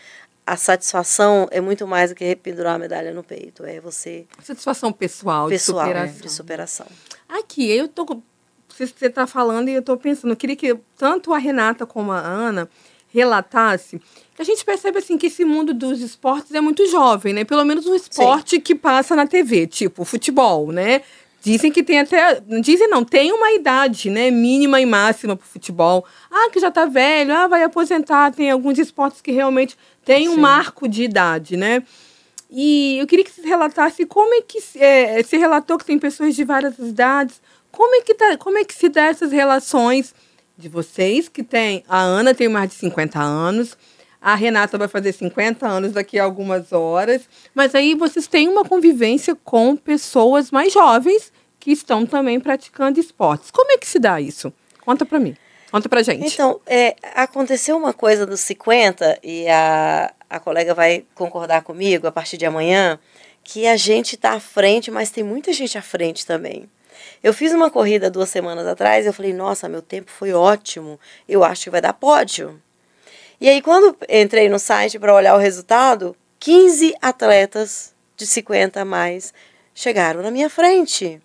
A satisfação é muito mais do que pendurar a medalha no peito. É você... Satisfação pessoal de superação. De superação. Aqui, eu tô... Você está falando e eu estou pensando, eu queria que tanto a Renata como a Ana relatasse. A gente percebe assim que esse mundo dos esportes é muito jovem, né? Pelo menos o esporte que passa na TV, tipo futebol, né? Dizem que tem até... Dizem não, tem uma idade, né? Mínima e máxima para o futebol. Ah, que já está velho, vai aposentar. Tem alguns esportes que realmente tem um marco de idade, né? E eu queria que você relatasse como é que... Você relatou que tem pessoas de várias idades. Como é que se dá essas relações de vocês que tem... A Ana tem mais de 50 anos, a Renata vai fazer 50 anos daqui a algumas horas, mas aí vocês têm uma convivência com pessoas mais jovens que estão também praticando esportes. Como é que se dá isso? Conta pra mim. Conta pra gente. Então, aconteceu uma coisa dos 50, e a colega vai concordar comigo a partir de amanhã, que a gente está à frente, mas tem muita gente à frente também. Eu fiz uma corrida 2 semanas atrás, eu falei, nossa, meu tempo foi ótimo, eu acho que vai dar pódio. E aí, quando entrei no site para olhar o resultado, 15 atletas de 50 a mais chegaram na minha frente.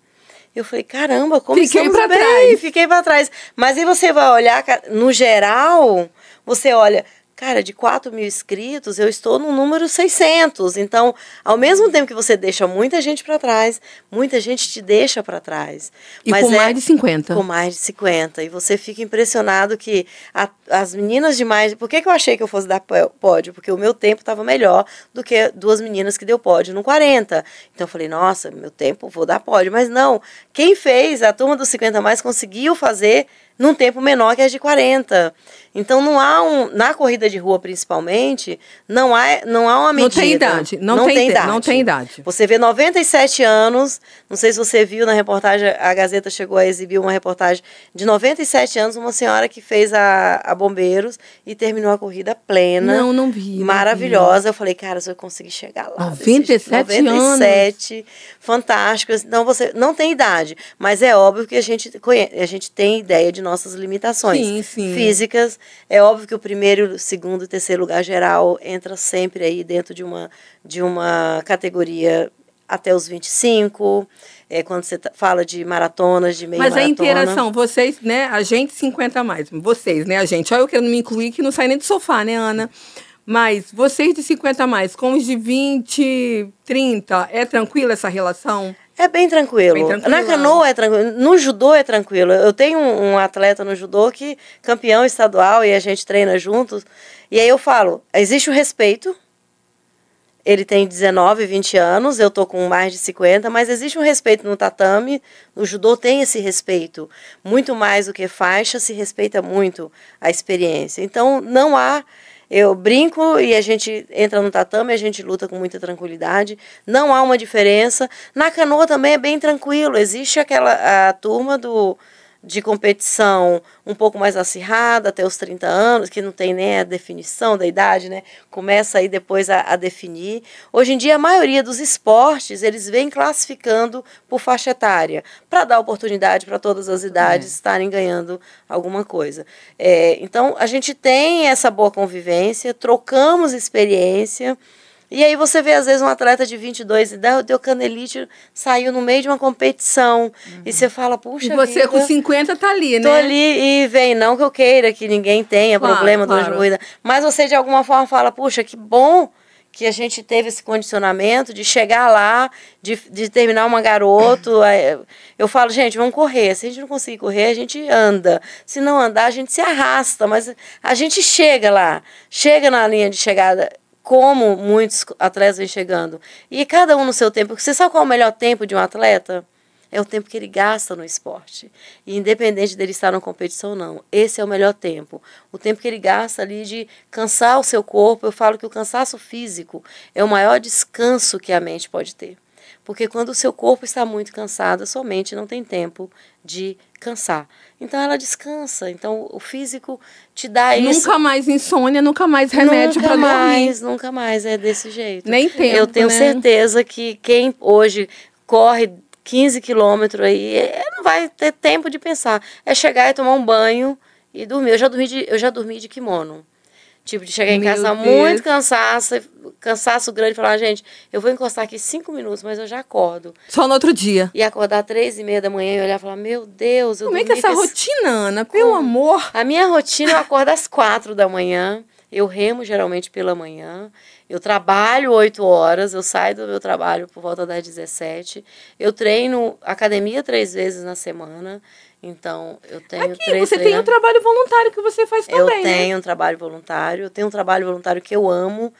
Eu falei, caramba, como Fiquei estamos pra bem, trás. Fiquei para trás. Mas aí você vai olhar, no geral, você olha, Cara, de 4.000 inscritos, eu estou no número 600. Então, ao mesmo tempo que você deixa muita gente para trás, muita gente te deixa para trás. E com mais de 50. Com mais de 50. E você fica impressionado que as meninas de mais... Por que eu achei que eu fosse dar pódio? Porque o meu tempo estava melhor do que 2 meninas que deu pódio no 40. Então, eu falei, nossa, meu tempo, vou dar pódio. Mas não, quem fez, a turma dos 50 mais, conseguiu fazer num tempo menor que as de 40. Então, não há na corrida de rua, principalmente, não há uma medida. Não tem idade. Não tem idade. Não tem idade. Você vê 97 anos, não sei se você viu na reportagem, a Gazeta chegou a exibir uma reportagem de 97 anos, uma senhora que fez a Bombeiros e terminou a corrida plena. Não vi. Maravilhosa. Não vi. Eu falei, cara, você vai conseguir chegar lá. 97 anos. 97, fantástico. Então, você não tem idade, mas é óbvio que a gente tem ideia de nossas limitações físicas. É óbvio que o primeiro, segundo e terceiro lugar geral entra sempre aí dentro de uma categoria até os 25, quando você fala de maratonas, de meia maratona. Mas a interação, vocês, né, a gente 50 a mais, vocês, né, a gente, olha eu querendo me incluir que não sai nem do sofá, né, Ana? Mas vocês de 50 a mais, com os de 20, 30, é tranquila essa relação? É bem tranquilo. Na canoa é tranquilo. No judô é tranquilo. Eu tenho um atleta no judô que campeão estadual e a gente treina juntos. E aí eu falo, existe o respeito. Ele tem 19, 20 anos, eu tô com mais de 50, mas existe um respeito no tatame. O judô tem esse respeito. Muito mais do que faixa, se respeita muito a experiência. Então, não há... Eu brinco e a gente entra no tatame, a gente luta com muita tranquilidade. Não há uma diferença. Na canoa também é bem tranquilo. Existe a turma de competição um pouco mais acirrada, até os 30 anos, que não tem nem a definição da idade, né? Começa aí depois a definir. Hoje em dia, a maioria dos esportes, eles vêm classificando por faixa etária, para dar oportunidade para todas as idades estarem ganhando alguma coisa. Então, a gente tem essa boa convivência, trocamos experiência. E aí você vê, às vezes, um atleta de 22 anos, deu canelite, saiu no meio de uma competição. E você fala, puxa vida... E você com 50 tá ali, né? Tô ali e vem, não que eu queira que ninguém tenha problema durante a corrida. Mas você, de alguma forma, fala, puxa, que bom que a gente teve esse condicionamento de chegar lá, de terminar uma garoto. Eu falo, gente, vamos correr. Se a gente não conseguir correr, a gente anda. Se não andar, a gente se arrasta. Mas a gente chega lá, chega na linha de chegada... como muitos atletas vêm chegando. E cada um no seu tempo. Você sabe qual é o melhor tempo de um atleta? É o tempo que ele gasta no esporte. E independente dele estar na competição ou não, esse é o melhor tempo. O tempo que ele gasta ali de cansar o seu corpo. Eu falo que o cansaço físico é o maior descanso que a mente pode ter. Porque quando o seu corpo está muito cansado, a sua mente não tem tempo de cansar. Então ela descansa. Então o físico te dá isso. Nunca mais insônia, nunca mais remédio para dormir. Nunca mais, é desse jeito. Nem tempo, eu tenho certeza que quem hoje corre 15 quilômetros aí, não vai ter tempo de pensar. É chegar e tomar um banho e dormir. Eu já dormi de kimono. Tipo, de chegar em casa muito cansaço grande, e falar, gente, eu vou encostar aqui 5 minutos, mas eu já acordo. Só no outro dia. E acordar 3:30 da manhã e olhar e falar, meu Deus, eu Como é que essa rotina, Ana? Pelo amor. A minha rotina, eu acordo às 4 da manhã, eu remo geralmente pela manhã, eu trabalho 8 horas, eu saio do meu trabalho por volta das 17, eu treino academia 3 vezes na semana. Então, eu tenho você tem um trabalho voluntário que você faz também, Eu tenho um trabalho voluntário. Eu tenho um trabalho voluntário que eu amo,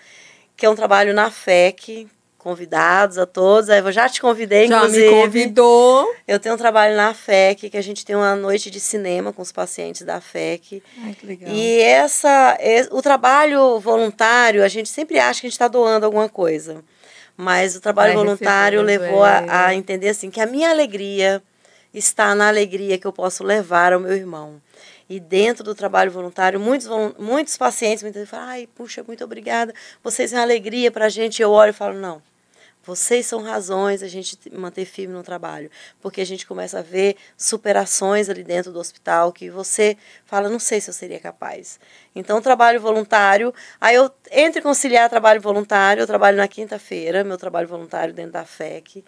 que é um trabalho na FEC. Convidados a todos. Eu já te convidei, inclusive. Já me convidou. Eu tenho um trabalho na FEC, que a gente tem uma noite de cinema com os pacientes da FEC. Ai, que legal. E o trabalho voluntário, a gente sempre acha que a gente está doando alguma coisa. Mas o trabalho voluntário levou a entender assim, que a minha alegria está na alegria que eu posso levar ao meu irmão. E dentro do trabalho voluntário, muitos pacientes me falam, ai, puxa, muito obrigada, vocês são uma alegria para a gente. Eu olho e falo, não, vocês são razões a gente manter firme no trabalho, porque a gente começa a ver superações ali dentro do hospital que você fala, não sei se eu seria capaz. Então, trabalho voluntário, aí eu entre conciliar trabalho voluntário, eu trabalho na quinta-feira, meu trabalho voluntário dentro da FEC,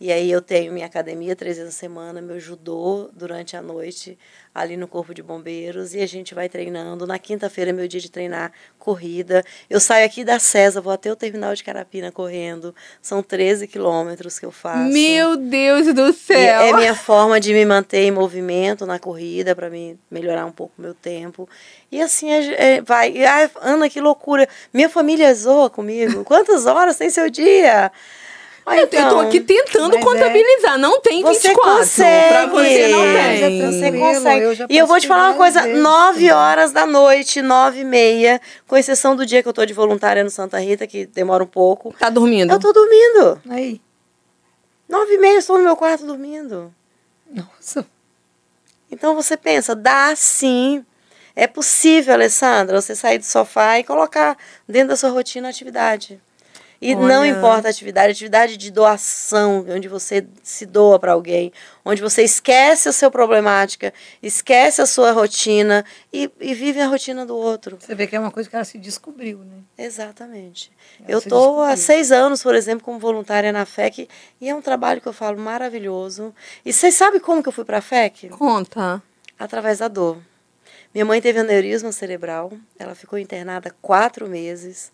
E aí eu tenho minha academia 3 vezes na semana, meu judô durante a noite, ali no Corpo de Bombeiros, e a gente vai treinando. Na quinta-feira é meu dia de treinar corrida. Eu saio aqui da César, vou até o terminal de Carapina correndo. São 13 quilômetros que eu faço. Meu Deus do E céu! é minha forma de me manter em movimento na corrida, para me melhorar um pouco o meu tempo. E assim vai. E, Ana, que loucura! Minha família zoa comigo. Quantas horas tem seu dia? Eu tô aqui tentando contabilizar. Não tem 24. Você consegue. Pra você não tem. Você consegue. E eu vou te falar uma coisa. 9 horas da noite, 9h30, com exceção do dia que eu tô de voluntária no Santa Rita, que demora um pouco. Tá dormindo? Eu tô dormindo. Aí. 9h30, eu estou no meu quarto dormindo. Nossa. Então você pensa, dá sim. É possível, Alessandra, você sair do sofá e colocar dentro da sua rotina a atividade. E não importa a atividade de doação, onde você se doa para alguém, onde você esquece a sua problemática, esquece a sua rotina e vive a rotina do outro. Você vê que é uma coisa que ela se descobriu, né? Exatamente. Eu estou há 6 anos, por exemplo, como voluntária na FEC, e é um trabalho que eu falo maravilhoso. E vocês sabem como que eu fui para a FEC? Conta. Através da dor. Minha mãe teve aneurisma cerebral, ela ficou internada 4 meses,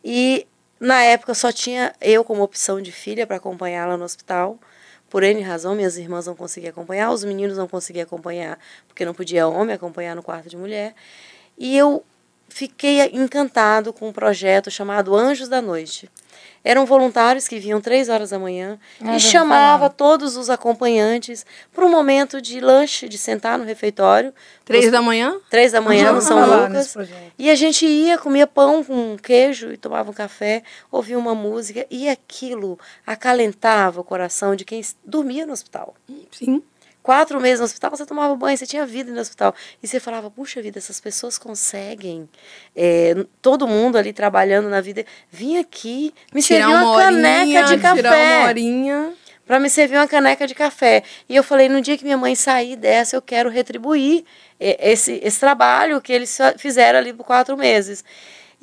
e na época só tinha eu como opção de filha para acompanhá-la no hospital. Por N razão, minhas irmãs não conseguiam acompanhar, os meninos não conseguiam acompanhar, porque não podia homem acompanhar no quarto de mulher. E eu fiquei encantado com um projeto chamado Anjos da Noite. Eram voluntários que vinham 3 horas da manhã e chamava todos os acompanhantes para um momento de lanche, de sentar no refeitório. 3 da manhã? 3 da manhã no São Lucas. E a gente ia, comia pão com queijo e tomava um café, ouvia uma música, e aquilo acalentava o coração de quem dormia no hospital. Sim. 4 meses no hospital, você tomava banho, você tinha vida no hospital. E você falava, puxa vida, essas pessoas conseguem. Todo mundo ali trabalhando na vida. Vim aqui, me serviu uma caneca de café. Tirar uma horinha. Para me servir uma caneca de café. E eu falei, no dia que minha mãe sair dessa, eu quero retribuir esse trabalho que eles fizeram ali por 4 meses.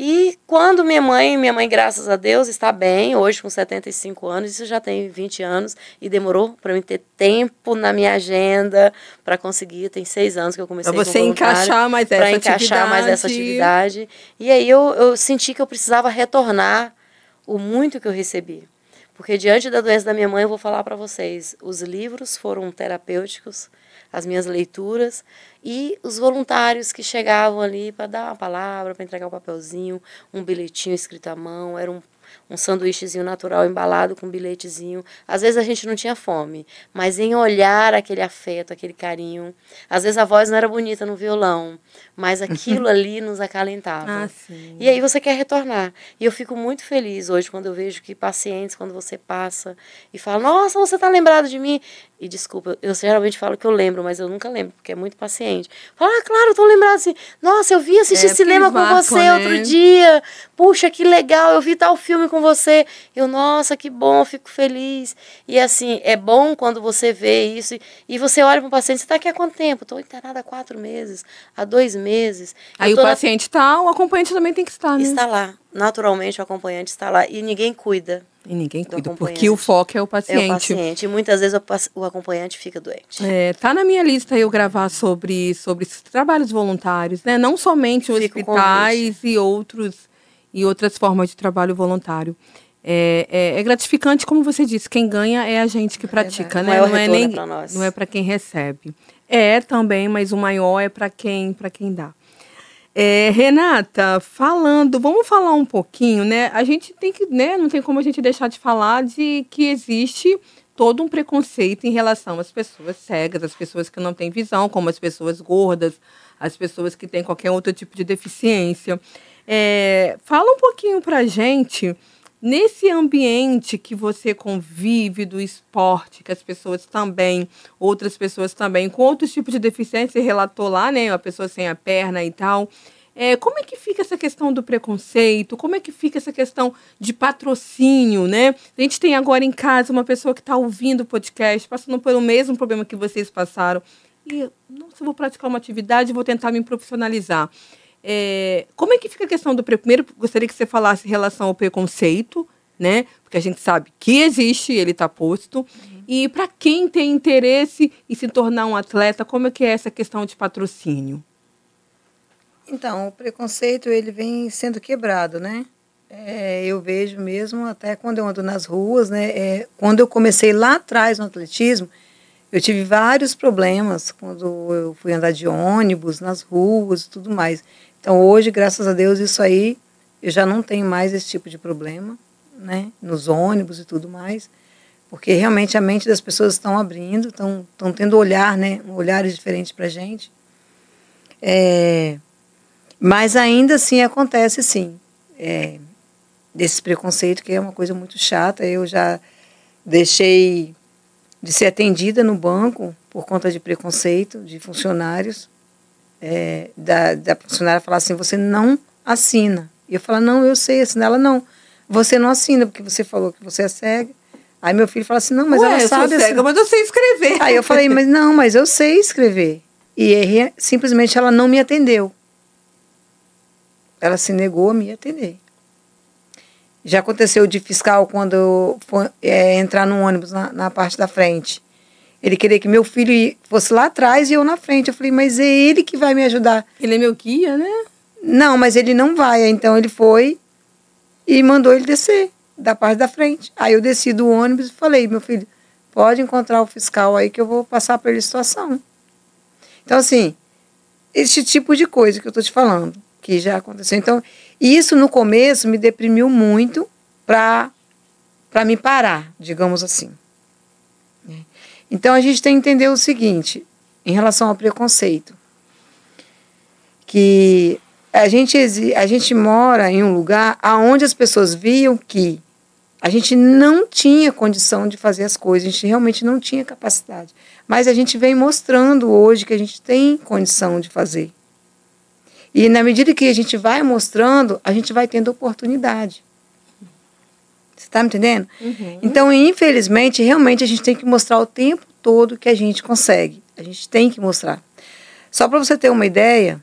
E quando minha mãe, graças a Deus, está bem, hoje com 75 anos, isso já tem 20 anos, e demorou para mim ter tempo na minha agenda para conseguir, tem 6 anos que eu comecei pra você encaixar mais essa atividade. Para encaixar mais essa atividade. E aí eu senti que eu precisava retornar o muito que eu recebi. Porque diante da doença da minha mãe, eu vou falar para vocês, os livros foram terapêuticos, as minhas leituras, e os voluntários que chegavam ali para dar uma palavra, para entregar um papelzinho, um bilhetinho escrito à mão, era um sanduíchezinho natural embalado com um bilhetezinho. Às vezes a gente não tinha fome, mas em olhar aquele afeto, aquele carinho. Às vezes a voz não era bonita no violão, mas aquilo ali nos acalentava. Sim. E aí você quer retornar. E eu fico muito feliz hoje quando eu vejo que pacientes, quando você passa e fala, nossa, você está lembrado de mim? E desculpa, eu geralmente falo que eu lembro, mas eu nunca lembro, porque é muito paciente. Fala, claro, eu tô lembrado assim. Nossa, eu vi assistir cinema com você outro dia. Puxa, que legal, eu vi tal filme com você. Eu, nossa, que bom, eu fico feliz. E assim, é bom quando você vê isso e você olha para o paciente, você está aqui há quanto tempo? Estou internada há 4 meses, há 2 meses. Aí o paciente está, o acompanhante também tem que estar, né? Está lá, naturalmente o acompanhante está lá e ninguém cuida. E ninguém cuida, porque o foco é o paciente. É o paciente. E muitas vezes o acompanhante fica doente. Tá na minha lista eu gravar sobre esses trabalhos voluntários, né? Não somente hospitais e outras formas de trabalho voluntário. É gratificante, como você disse, quem ganha é a gente que pratica, né? Não é para quem recebe. É também, mas o maior é para quem dá. Renata, vamos falar um pouquinho, né? A gente tem que, né? Não tem como a gente deixar de falar de que existe todo um preconceito em relação às pessoas cegas, às pessoas que não têm visão, como as pessoas gordas, as pessoas que têm qualquer outro tipo de deficiência. Fala um pouquinho pra gente, nesse ambiente que você convive do esporte, que as pessoas também, outras pessoas também, com outros tipos de deficiência, você relatou lá, né, uma pessoa sem a perna e tal, como é que fica essa questão do preconceito? Como é que fica essa questão de patrocínio, né? A gente tem agora em casa uma pessoa que está ouvindo o podcast, passando pelo mesmo problema que vocês passaram, e, nossa, eu vou praticar uma atividade, vou tentar me profissionalizar. Como é que fica a questão do... Primeiro, gostaria que você falasse em relação ao preconceito, né? Porque a gente sabe que existe, ele está posto. E para quem tem interesse em se tornar um atleta, como é que é essa questão de patrocínio? Então, o preconceito, ele vem sendo quebrado, né? Eu vejo mesmo, até quando eu ando nas ruas, né? Quando eu comecei lá atrás no atletismo, eu tive vários problemas quando eu fui andar de ônibus, nas ruas e tudo mais. Então, hoje, graças a Deus, isso aí, eu já não tenho mais esse tipo de problema, né? Nos ônibus e tudo mais. Porque realmente a mente das pessoas estão abrindo, estão tendo olhar, né? Olhares diferentes para a gente. Mas ainda assim acontece, sim. Desse preconceito, que é uma coisa muito chata. Eu já deixei de ser atendida no banco por conta de preconceito de funcionários. Da funcionária falar assim, você não assina. E eu falo, não, eu sei assinar. Ela, não, você não assina, porque você falou que você é cega. Aí meu filho fala assim, não, mas ela sabe... Eu sou cega, mas eu sei escrever. Aí eu falei, mas eu sei escrever. E simplesmente ela não me atendeu. Ela se negou a me atender. Já aconteceu de fiscal quando eu entrar no ônibus na parte da frente. Ele queria que meu filho fosse lá atrás e eu na frente. Eu falei, mas é ele que vai me ajudar. Ele é meu guia, né? Não, mas ele não vai. Então ele foi e mandou ele descer da parte da frente. Aí eu desci do ônibus e falei, meu filho, pode encontrar o fiscal aí que eu vou passar por ele situação. Então, assim, esse tipo de coisa que eu estou te falando, que já aconteceu. Então, isso no começo me deprimiu muito para me parar, digamos assim. Então, a gente tem que entender o seguinte, em relação ao preconceito, que a gente mora em um lugar onde as pessoas viam que a gente não tinha condição de fazer as coisas, a gente realmente não tinha capacidade. Mas a gente vem mostrando hoje que a gente tem condição de fazer. E na medida que a gente vai mostrando, a gente vai tendo oportunidade. Você está me entendendo? Uhum. Então, infelizmente, realmente a gente tem que mostrar o tempo todo que a gente consegue. A gente tem que mostrar. Só para você ter uma ideia,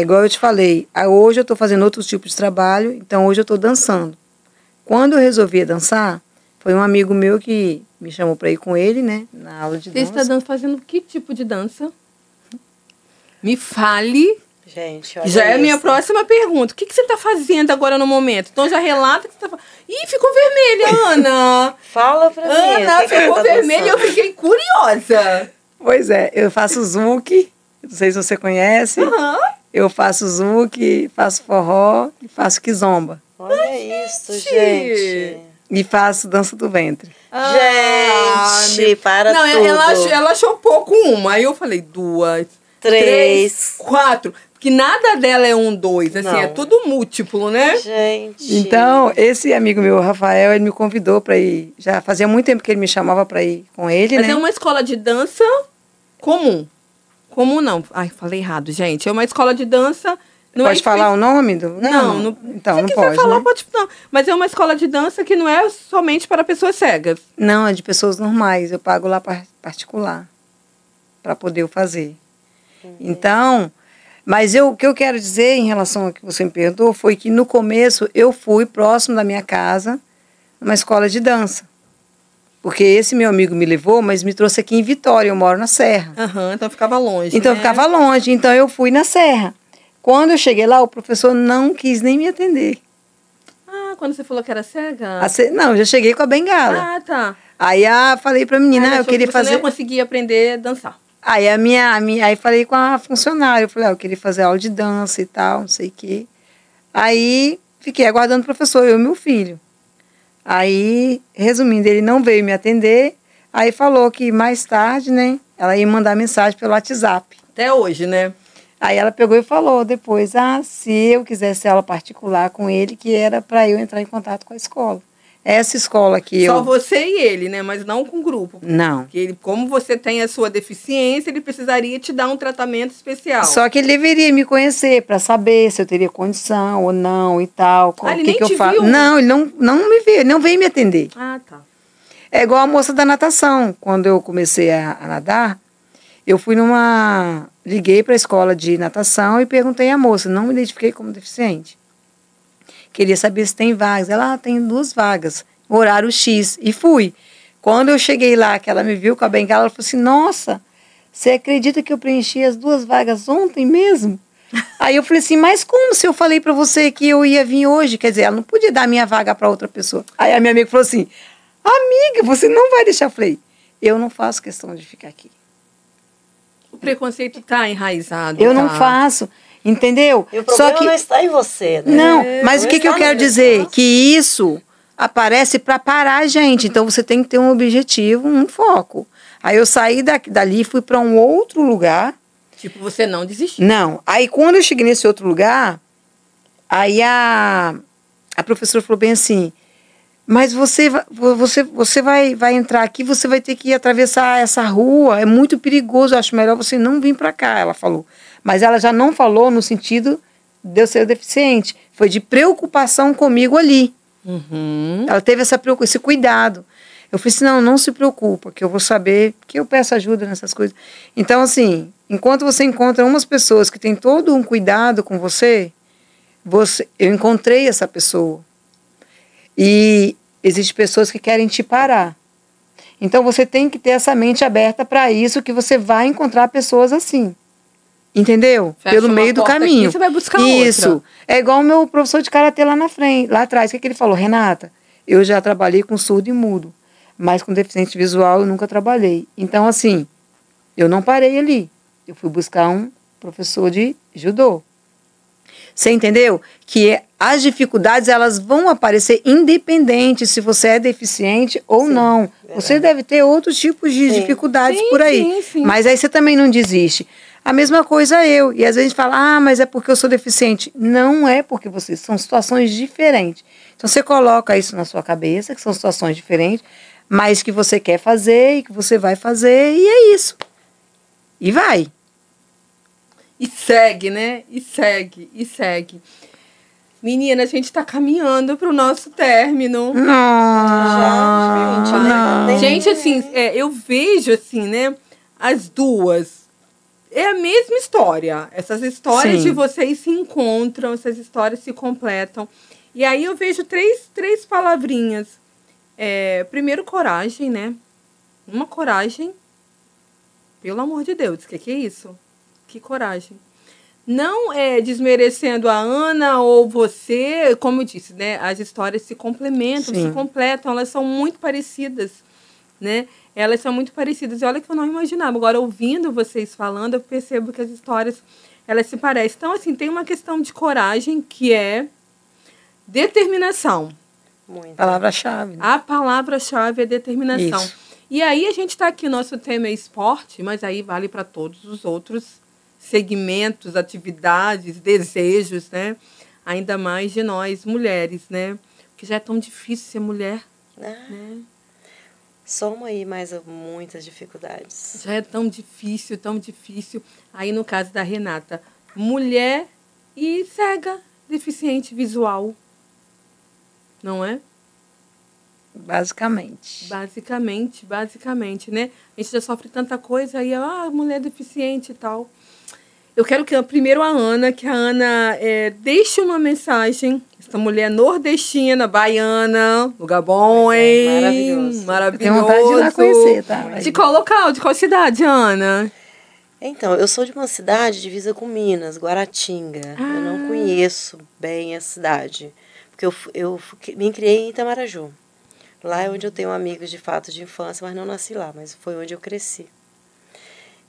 igual eu te falei, hoje eu estou fazendo outros tipos de trabalho, então hoje eu estou dançando. Quando eu resolvi dançar, foi um amigo meu que me chamou para ir com ele, né, na aula de dança. Você está fazendo que tipo de dança? Me fale. Gente, olha já é a minha isso. próxima pergunta. O que você está fazendo agora no momento? Então já relata que você está fazendo. Ih, ficou vermelha, Ana. Fala pra mim. Ana, ficou tá vermelha e eu fiquei curiosa. Pois é, eu faço zouk, não sei se você conhece. Uhum. Eu faço zouk, faço forró e faço kizomba. Olha isso, gente. E faço dança do ventre. Gente, para não, tudo. Ela achou pouco uma. Aí eu falei 2, 3, 4. Porque nada dela é 1, 2. Assim, Não. é tudo múltiplo, né? Gente. Então, esse amigo meu, Rafael, ele me convidou para ir. Já fazia muito tempo que ele me chamava para ir com ele, Mas né? é uma escola de dança comum. Comum não. Ai, falei errado, gente. É uma escola de dança... Não pode falar o nome do... Não. Então, se não quiser pode, falar, né? pode... Não. Mas é uma escola de dança que não é somente para pessoas cegas. Não, é de pessoas normais. Eu pago lá particular para poder fazer. Então, mas o que eu quero dizer em relação ao que você me perguntou foi que no começo eu fui próximo da minha casa, numa escola de dança. Porque esse meu amigo me levou, mas me trouxe aqui em Vitória, eu moro na Serra. Então ficava longe, Então né? ficava longe, então eu fui na Serra. Quando eu cheguei lá, o professor não quis nem me atender. Ah, quando você falou que era cega? Não, eu já cheguei com a bengala. Ah, tá. Aí falei pra menina, eu queria fazer... Você não ia conseguir aprender a dançar. Aí aí falei com a funcionária, eu falei, eu queria fazer aula de dança e tal, não sei o quê. Aí fiquei aguardando o professor, eu e meu filho. Aí, resumindo, ele não veio me atender, aí falou que mais tarde, né, ela ia mandar mensagem pelo WhatsApp. Até hoje, né? Aí ela pegou e falou depois, se eu quisesse aula particular com ele, que era para eu entrar em contato com a escola. Essa escola que Só você e ele, né? Mas não com o grupo. Não. Porque ele, como você tem a sua deficiência, ele precisaria te dar um tratamento especial. Só que ele deveria me conhecer para saber se eu teria condição ou não e tal. Ele nem que eu te faço. viu? Não, ele não me viu, ele não veio me atender. Ah, tá. É igual a moça da natação. Quando eu comecei a nadar, eu liguei para a escola de natação e perguntei à moça, não me identifiquei como deficiente. Queria saber se tem vagas. Ela, tem 2 vagas, horário X. E fui. Quando eu cheguei lá, que ela me viu com a bengala, ela falou assim, nossa, você acredita que eu preenchi as 2 vagas ontem mesmo? Aí eu falei assim, mas como se eu falei para você que eu ia vir hoje? Quer dizer, ela não podia dar minha vaga para outra pessoa. Aí a minha amiga falou assim, amiga, você não vai deixar. Eu falei, eu não faço questão de ficar aqui. O preconceito está enraizado. Eu não faço, entendeu? E o problema não está em você, né? Não, mas o que eu quero dizer? Que isso aparece para parar a gente. Então você tem que ter um objetivo, um foco. Aí eu saí dali, fui para um outro lugar. Tipo, você não desistiu. Não. Aí quando eu cheguei nesse outro lugar, aí a professora falou bem assim, mas você vai entrar aqui, você vai ter que atravessar essa rua, é muito perigoso, acho melhor você não vir para cá, ela falou. Mas ela já não falou no sentido de eu ser deficiente, foi de preocupação comigo ali. Uhum. Ela teve esse cuidado. Eu falei assim, não se preocupa, que eu vou saber, que eu peço ajuda nessas coisas. Então, assim, enquanto você encontra umas pessoas que têm todo um cuidado com você, eu encontrei essa pessoa. E existem pessoas que querem te parar. Então, você tem que ter essa mente aberta para isso, que você vai encontrar pessoas assim. Entendeu? Fecha pelo meio do caminho. Aqui, você vai buscar isso. outra. É igual o meu professor de karatê lá na frente, lá atrás. O que ele falou? Renata, eu já trabalhei com surdo e mudo, mas com deficiente visual eu nunca trabalhei. Então, assim, eu não parei ali. Eu fui buscar um professor de judô. Você entendeu? Que as dificuldades, elas vão aparecer independente se você é deficiente ou não. Verdade. Você deve ter outros tipos de dificuldades por aí. Sim. Mas aí você também não desiste. A mesma coisa eu. E às vezes a gente fala, mas é porque eu sou deficiente. Não é porque você... São situações diferentes. Então você coloca isso na sua cabeça, que são situações diferentes, mas que você quer fazer e que você vai fazer, e é isso. E vai. E segue, né? E segue. Menina, a gente está caminhando para o nosso término. Gente, assim, eu vejo, assim, né? As duas. É a mesma história. Essas histórias de vocês se encontram, essas histórias se completam. E aí eu vejo três palavrinhas. Primeiro, coragem, né? Uma coragem. Pelo amor de Deus, o que é isso? Que coragem. Não é desmerecendo a Ana ou você, como eu disse, né? As histórias se complementam, se completam, elas são muito parecidas, né? Elas são muito parecidas. E olha que eu não imaginava. Agora, ouvindo vocês falando, eu percebo que as histórias, elas se parecem. Então, assim, tem uma questão de coragem, que é determinação. Muito. Palavra-chave. A palavra-chave é determinação. Isso. E aí, a gente está aqui, nosso tema é esporte, mas aí vale para todos os outros segmentos, atividades, desejos, né? Ainda mais de nós, mulheres, né? Porque já é tão difícil ser mulher, né? Soma aí mais muitas dificuldades. Já é tão difícil, tão difícil. Aí, no caso da Renata, mulher e cega, deficiente visual. Não é? Basicamente, né? A gente já sofre tanta coisa, aí, mulher deficiente e tal. Eu quero que primeiro a Ana deixe uma mensagem. Essa mulher nordestina, baiana, lugar bom, hein? Maravilhoso. Tenho vontade de ir lá conhecer, tá? De qual local? De qual cidade, Ana? Então, eu sou de uma cidade divisa com Minas, Guaratinga. Eu não conheço bem a cidade, porque eu me criei em Itamaraju. Lá é onde eu tenho amigos de fato de infância, mas não nasci lá, mas foi onde eu cresci.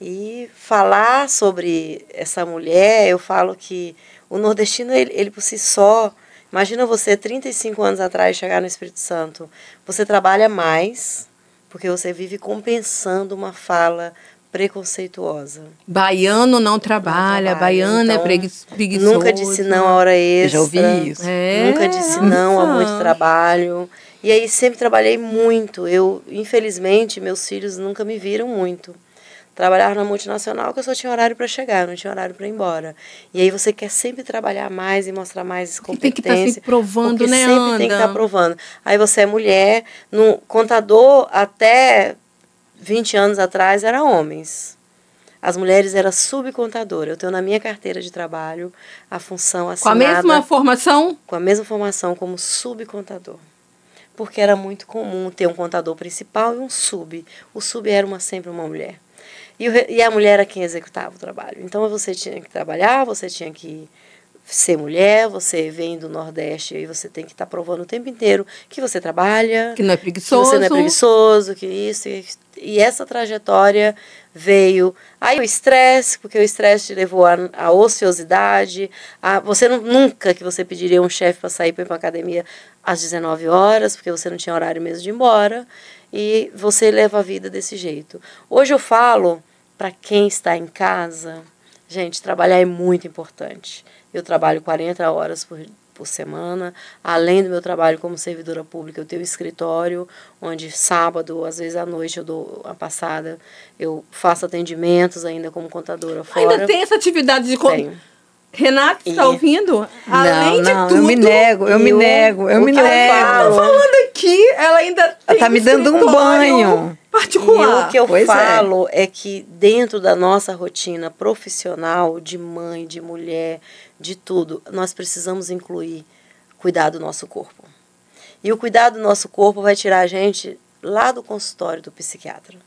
E falar sobre essa mulher, eu falo que o nordestino, ele por si só, imagina você 35 anos atrás chegar no Espírito Santo, você trabalha mais, porque você vive compensando uma fala preconceituosa. Baiano não trabalha, baiano então, é preguiçoso. Nunca disse não a hora extra. Eu já ouvi isso. Nunca disse não a muito trabalho. E aí sempre trabalhei muito. Infelizmente, meus filhos nunca me viram muito. Trabalhar na multinacional, que eu só tinha horário para chegar, não tinha horário para ir embora. E aí você quer sempre trabalhar mais e mostrar mais competência. Tem que estar sempre provando, porque né, sempre tem que estar provando. Aí você é mulher, no contador até 20 anos atrás era homens. As mulheres eram subcontadoras. Eu tenho na minha carteira de trabalho a função Com a assinada... mesma formação? Com a mesma formação como subcontador. Porque era muito comum ter um contador principal e um sub. O sub era sempre uma mulher. E a mulher era quem executava o trabalho. Então, você tinha que trabalhar, você tinha que ser mulher, você vem do Nordeste e você tem que estar provando o tempo inteiro que você trabalha. Que não é preguiçoso. Que você não é preguiçoso, que isso. E essa trajetória veio... Aí o estresse, porque o estresse te levou à ociosidade. Você nunca que você pediria um chefe para sair para ir para a academia às 19 horas, porque você não tinha horário mesmo de ir embora. E você leva a vida desse jeito. Hoje eu falo para quem está em casa, gente, trabalhar é muito importante. Eu trabalho 40 horas por semana, além do meu trabalho como servidora pública, eu tenho um escritório, onde sábado, às vezes à noite, eu dou a passada, eu faço atendimentos ainda como contadora fora. Ainda tem essa atividade de... Tenho. Renata, está ouvindo? Além de tudo... eu me nego. Ela tá falando aqui, ela ainda tem tá me dando um banho particular. E o que eu falo é que dentro da nossa rotina profissional, de mãe, de mulher, de tudo, nós precisamos incluir cuidar do nosso corpo. E o cuidar do nosso corpo vai tirar a gente lá do consultório do psiquiatra.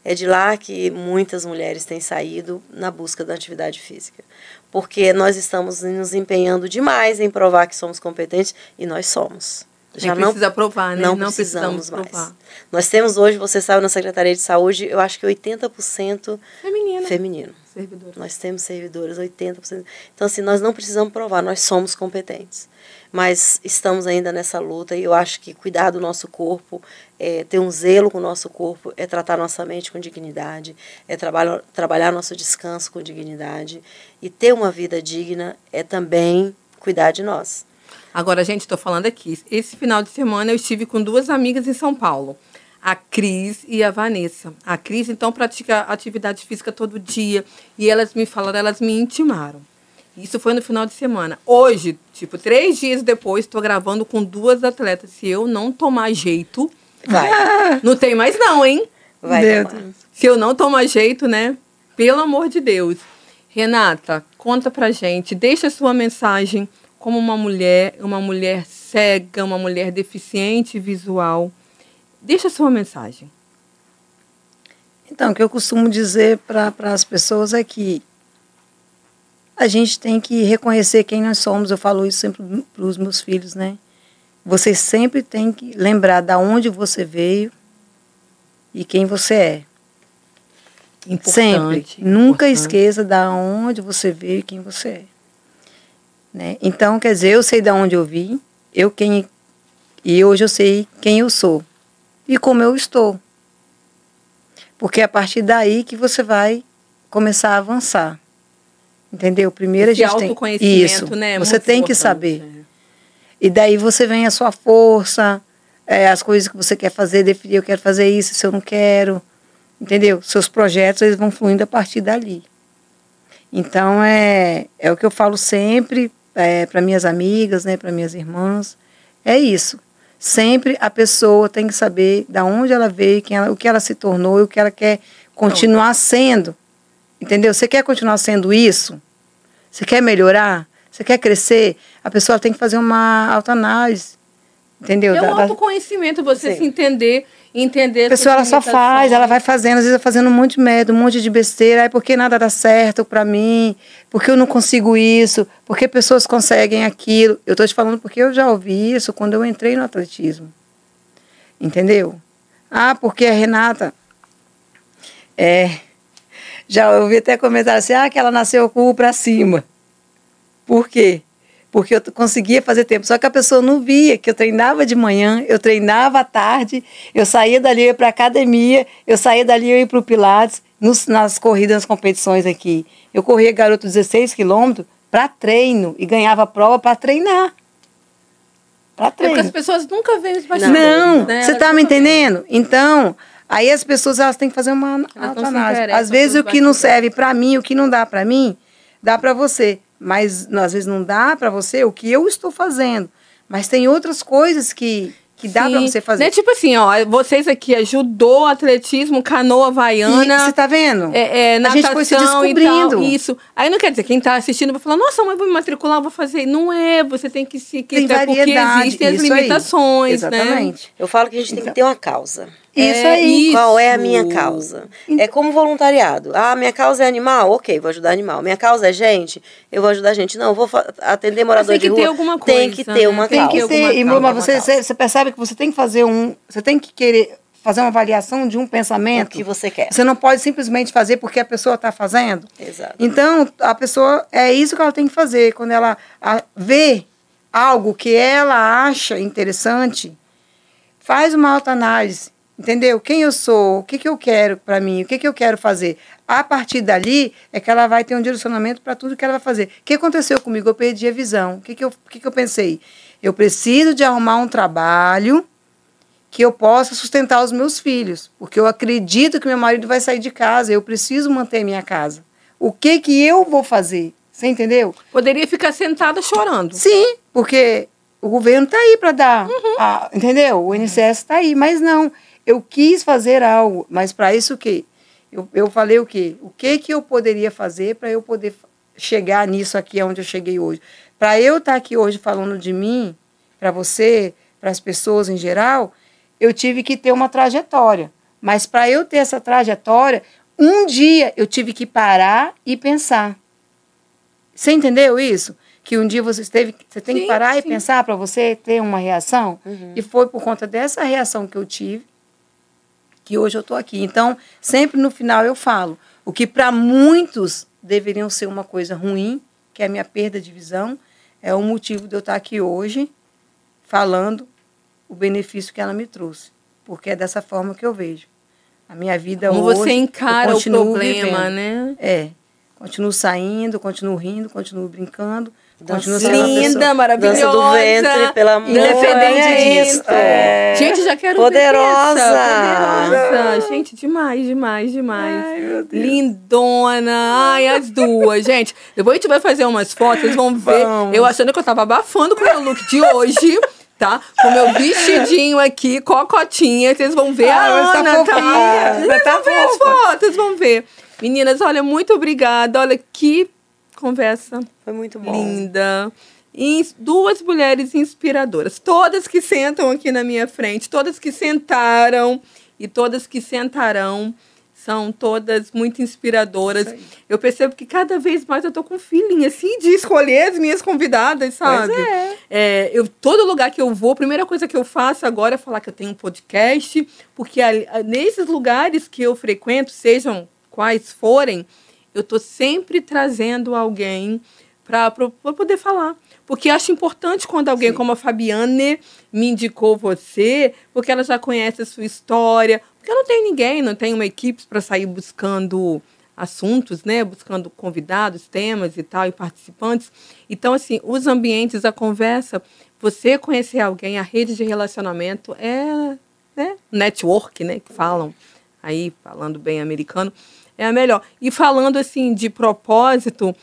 É de lá que muitas mulheres têm saído na busca da atividade física. Porque nós estamos nos empenhando demais em provar que somos competentes, e nós somos. Já não precisa provar, né? Não precisamos mais. Nós temos hoje, você sabe, na Secretaria de Saúde, eu acho que 80% feminino. Servidores. Nós temos servidores, 80%. Então, assim, nós não precisamos provar, nós somos competentes. Mas estamos ainda nessa luta, e eu acho que cuidar do nosso corpo, ter um zelo com o nosso corpo, é tratar nossa mente com dignidade, é trabalhar nosso descanso com dignidade, e ter uma vida digna é também cuidar de nós. Agora, gente, estou falando aqui, esse final de semana eu estive com 2 amigas em São Paulo, a Cris e a Vanessa. A Cris, então, pratica atividade física todo dia, e elas me falaram, elas me intimaram. Isso foi no final de semana. Hoje, 3 dias depois, estou gravando com 2 atletas. Se eu não tomar jeito... Vai. Não tem mais não, hein? Vai tomar. Se eu não tomar jeito, né? Pelo amor de Deus. Renata, conta pra gente. Deixa a sua mensagem como uma mulher cega, uma mulher deficiente visual. Deixa a sua mensagem. Então, o que eu costumo dizer para as pessoas é que a gente tem que reconhecer quem nós somos. Eu falo isso sempre para os meus filhos, né? Você sempre tem que lembrar de onde você veio e quem você é. Importante, sempre. Nunca esqueça de onde você veio e quem você é. Né? Então, quer dizer, eu sei de onde eu vim, e hoje eu sei quem eu sou e como eu estou. Porque é a partir daí que você vai começar a avançar. Entendeu? Primeiro esse a gente autoconhecimento, tem isso. Né, você tem que saber. E daí você vem a sua força, as coisas que você quer fazer, definir, eu quero fazer isso, se eu não quero. Entendeu? Seus projetos, eles vão fluindo a partir dali. Então, é o que eu falo sempre para minhas amigas, né, para minhas irmãs. É isso. Sempre a pessoa tem que saber de onde ela veio, o que ela se tornou e o que ela quer continuar sendo. Entendeu? Você quer continuar sendo isso? Você quer melhorar? Você quer crescer? A pessoa tem que fazer uma autoanálise. Entendeu? É um autoconhecimento, você se entender. A pessoa, ela só faz, ela vai fazendo, às vezes fazendo um monte de merda, um monte de besteira, aí porque nada dá certo pra mim, porque eu não consigo isso, porque pessoas conseguem aquilo. Eu tô te falando porque eu já ouvi isso quando eu entrei no atletismo. Entendeu? Porque a Renata, já ouvi até comentar assim, que ela nasceu com o pra cima. Por quê? Porque eu conseguia fazer tempo. Só que a pessoa não via que eu treinava de manhã, eu treinava à tarde, eu saía dali, eu ia para a academia, eu saía dali, eu ia para o Pilates, nas corridas, nas competições aqui. Eu corria, garoto, 16 quilômetros para treino e ganhava prova para treinar. Para treino. Porque as pessoas nunca veem os bastidores. Não, né? Você está me entendendo? Então, aí as pessoas elas têm que fazer uma autoanálise. Às vezes o que não serve para mim, o que não dá para mim, dá para você. Mas às vezes não dá para você o que eu estou fazendo. Mas tem outras coisas que que dá pra você fazer. Né? Tipo assim, ó, vocês aqui é judô, atletismo, canoa havaiana. Você tá vendo? Natação, a gente foi se descobrindo. E tal, isso. Aí não quer dizer, quem tá assistindo vai falar, nossa, mas vou me matricular, vou fazer. Não é, você tem que se... Tem variedade, porque existem as limitações, exatamente. Né? Eu falo que a gente tem que ter uma causa. Isso aí. Qual é a minha causa? É como voluntariado. Minha causa é animal? Ok, vou ajudar animal. Minha causa é gente? Eu vou ajudar gente. Não, eu vou atender morador de rua. Tem que ter alguma coisa. Tem que ter uma causa. Tem que ter. Mas você percebe que você tem que fazer você tem que querer fazer uma avaliação de um pensamento. O que você quer. Você não pode simplesmente fazer porque a pessoa está fazendo. Exato. Então, a pessoa, é isso que ela tem que fazer. Quando ela vê algo que ela acha interessante, faz uma autoanálise. Entendeu? Quem eu sou, o que eu quero para mim, o que eu quero fazer. A partir dali é que ela vai ter um direcionamento para tudo que ela vai fazer. O que aconteceu comigo? Eu perdi a visão. O que eu pensei? Eu preciso de arrumar um trabalho que eu possa sustentar os meus filhos, porque eu acredito que meu marido vai sair de casa, eu preciso manter minha casa. O que eu vou fazer? Você entendeu? Poderia ficar sentada chorando. Sim, porque o governo está aí para dar, entendeu? O INSS está aí, mas não. Eu quis fazer algo, mas para isso o quê? Eu falei o quê? O que eu poderia fazer para eu poder chegar nisso aqui onde eu cheguei hoje? Para eu estar aqui hoje falando de mim, para você, para as pessoas em geral, eu tive que ter uma trajetória. Mas para eu ter essa trajetória, um dia eu tive que parar e pensar. Você entendeu isso? Que um dia você tem que parar e pensar para você ter uma reação? E foi por conta dessa reação que eu tive que hoje eu estou aqui. Então, sempre no final eu falo, o que para muitos deveriam ser uma coisa ruim, que é a minha perda de visão, é o motivo de eu estar aqui hoje falando o benefício que ela me trouxe. Porque é dessa forma que eu vejo. A minha vida como hoje... você encara o problema, vivendo. né? Continuo saindo, continuo rindo, continuo brincando. Continuo linda, maravilhosa. Dança do ventre, pelo amor. Independente disso. Gente, já quero poderosa. Ver poderosa. Gente, demais. Ai, meu Deus. Lindona. Ai, as duas, gente. Depois a gente vai fazer umas fotos, vocês vão ver. Eu achando que eu tava abafando com o meu look de hoje. Tá? Com meu vestidinho aqui, cocotinha. Vocês vão ver a Ana, tá? Vocês vão ver as fotos, vão ver. Meninas, olha, muito obrigada. Olha que conversa. Foi muito bom. Linda. E duas mulheres inspiradoras. Todas que sentam aqui na minha frente, todas que sentaram e todas que sentarão. São todas muito inspiradoras. Eu percebo que cada vez mais eu tô com feeling, assim, de escolher as minhas convidadas, sabe? Pois é. Todo lugar que eu vou, a primeira coisa que eu faço agora é falar que eu tenho um podcast, porque nesses lugares que eu frequento, sejam quais forem, eu tô sempre trazendo alguém para poder falar. Porque eu acho importante quando alguém como a Fabiane me indicou você, porque ela já conhece a sua história. Porque eu não tenho ninguém, não tenho uma equipe para sair buscando assuntos, né? Buscando convidados, temas e tal, e participantes. Então, assim, os ambientes, a conversa, você conhecer alguém, a rede de relacionamento é, né? Network, né? Que falam aí, falando bem americano, é a melhor. E falando, assim, de propósito...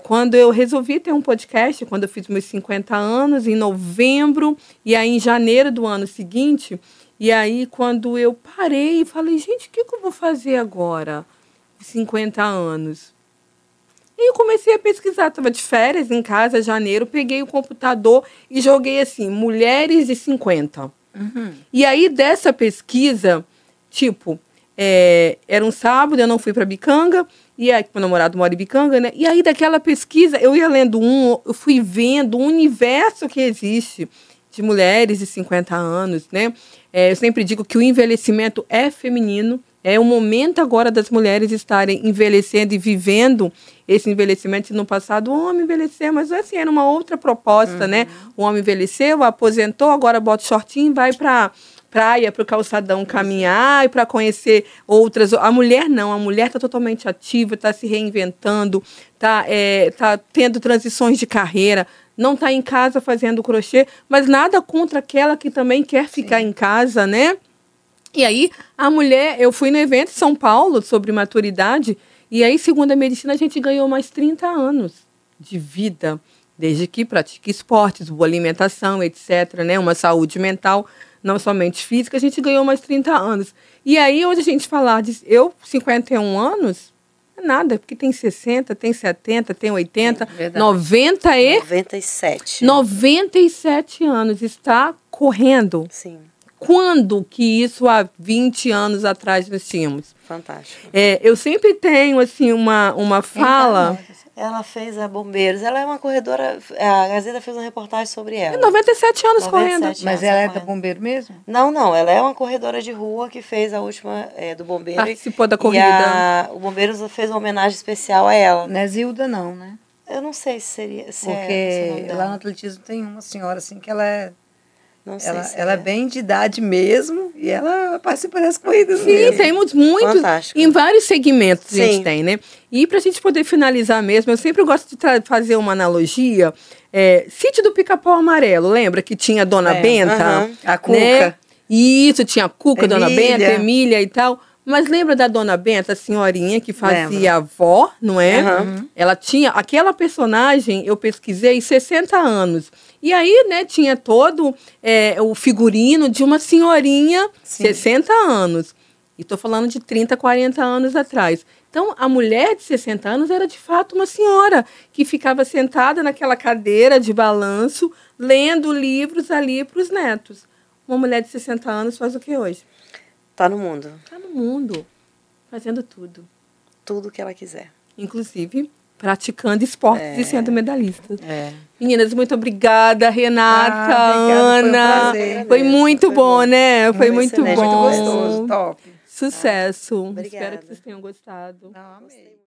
quando eu resolvi ter um podcast, quando eu fiz meus 50 anos, em novembro, e aí em janeiro do ano seguinte, e aí quando eu parei e falei, gente, o que eu vou fazer agora, 50 anos? E eu comecei a pesquisar, estava de férias em casa, janeiro, peguei o computador e joguei assim, mulheres de 50. E aí dessa pesquisa, tipo, era um sábado, eu não fui para Bicanga, e aí, meu namorado mora em Bicanga, né? E aí, daquela pesquisa, eu ia lendo eu fui vendo o universo que existe de mulheres de 50 anos, né? Eu sempre digo que o envelhecimento é feminino, é o momento agora das mulheres estarem envelhecendo e vivendo esse envelhecimento. Se no passado o homem envelheceu, mas assim, era uma outra proposta, né? O homem envelheceu, aposentou, agora bota o shortinho e vai para praia, para o calçadão caminhar e para conhecer outras. A mulher não, a mulher está totalmente ativa, está se reinventando, tá tendo transições de carreira, não está em casa fazendo crochê, mas nada contra aquela que também quer ficar em casa, né? E aí, a mulher, eu fui no evento em São Paulo sobre maturidade, e aí, segundo a medicina, a gente ganhou mais 30 anos de vida, desde que pratique esportes, boa alimentação, etc., né? Uma saúde mental, não somente física, a gente ganhou mais 30 anos. E aí, hoje a gente falar de... Eu, 51 anos, é nada, porque tem 60, tem 70, tem 80, Verdade. 97 anos. Está correndo. Sim, Quando que isso há 20 anos atrás nós tínhamos? fantástico. Eu sempre tenho, assim, uma fala... Ela fez a Bombeiros. Ela é uma corredora. A Gazeta fez uma reportagem sobre ela. 97 anos 97 correndo. anos. Mas ela é da correndo. bombeiro mesmo? Não. Ela é uma corredora de rua que fez a última do Bombeiro. Participou da E corrida. o Bombeiros fez uma homenagem especial a ela. Não é Zilda, não, né? Eu não sei se seria. Se Porque é esse o nome lá dela. no atletismo tem uma senhora assim que ela é. Não sei se Ela é bem de idade mesmo e ela participa das corridas Sim, mesmo. temos muitos, Fantástico. em vários segmentos a gente Sim. tem, né? E pra gente poder finalizar mesmo, eu sempre gosto de fazer uma analogia. Sítio do Pica-Pau Amarelo, lembra que tinha a Dona Lembro. Benta? Aham. A Cuca. Né? Isso, tinha a Cuca, Dona Emília. Benta, Emília e tal. Mas lembra da Dona Benta, a senhorinha que fazia Lembro. a avó, não é? Aham. Ela tinha, aquela personagem, eu pesquisei, 60 anos. E aí, né, tinha todo o figurino de uma senhorinha, Sim. 60 anos. E estou falando de 30, 40 anos atrás. Então, a mulher de 60 anos era, de fato, uma senhora que ficava sentada naquela cadeira de balanço, lendo livros ali para os netos. Uma mulher de 60 anos faz o que hoje? Tá no mundo. Está no mundo, fazendo tudo. Tudo que ela quiser. Inclusive, praticando esportes e sendo medalhista. É. Meninas, muito obrigada, Renata, Obrigada, foi um Ana. prazer. Foi muito Foi bom, bom. né? Foi muito excelente, bom. Muito gostoso, top. Sucesso. Obrigada. Espero que vocês tenham gostado. Não, amei.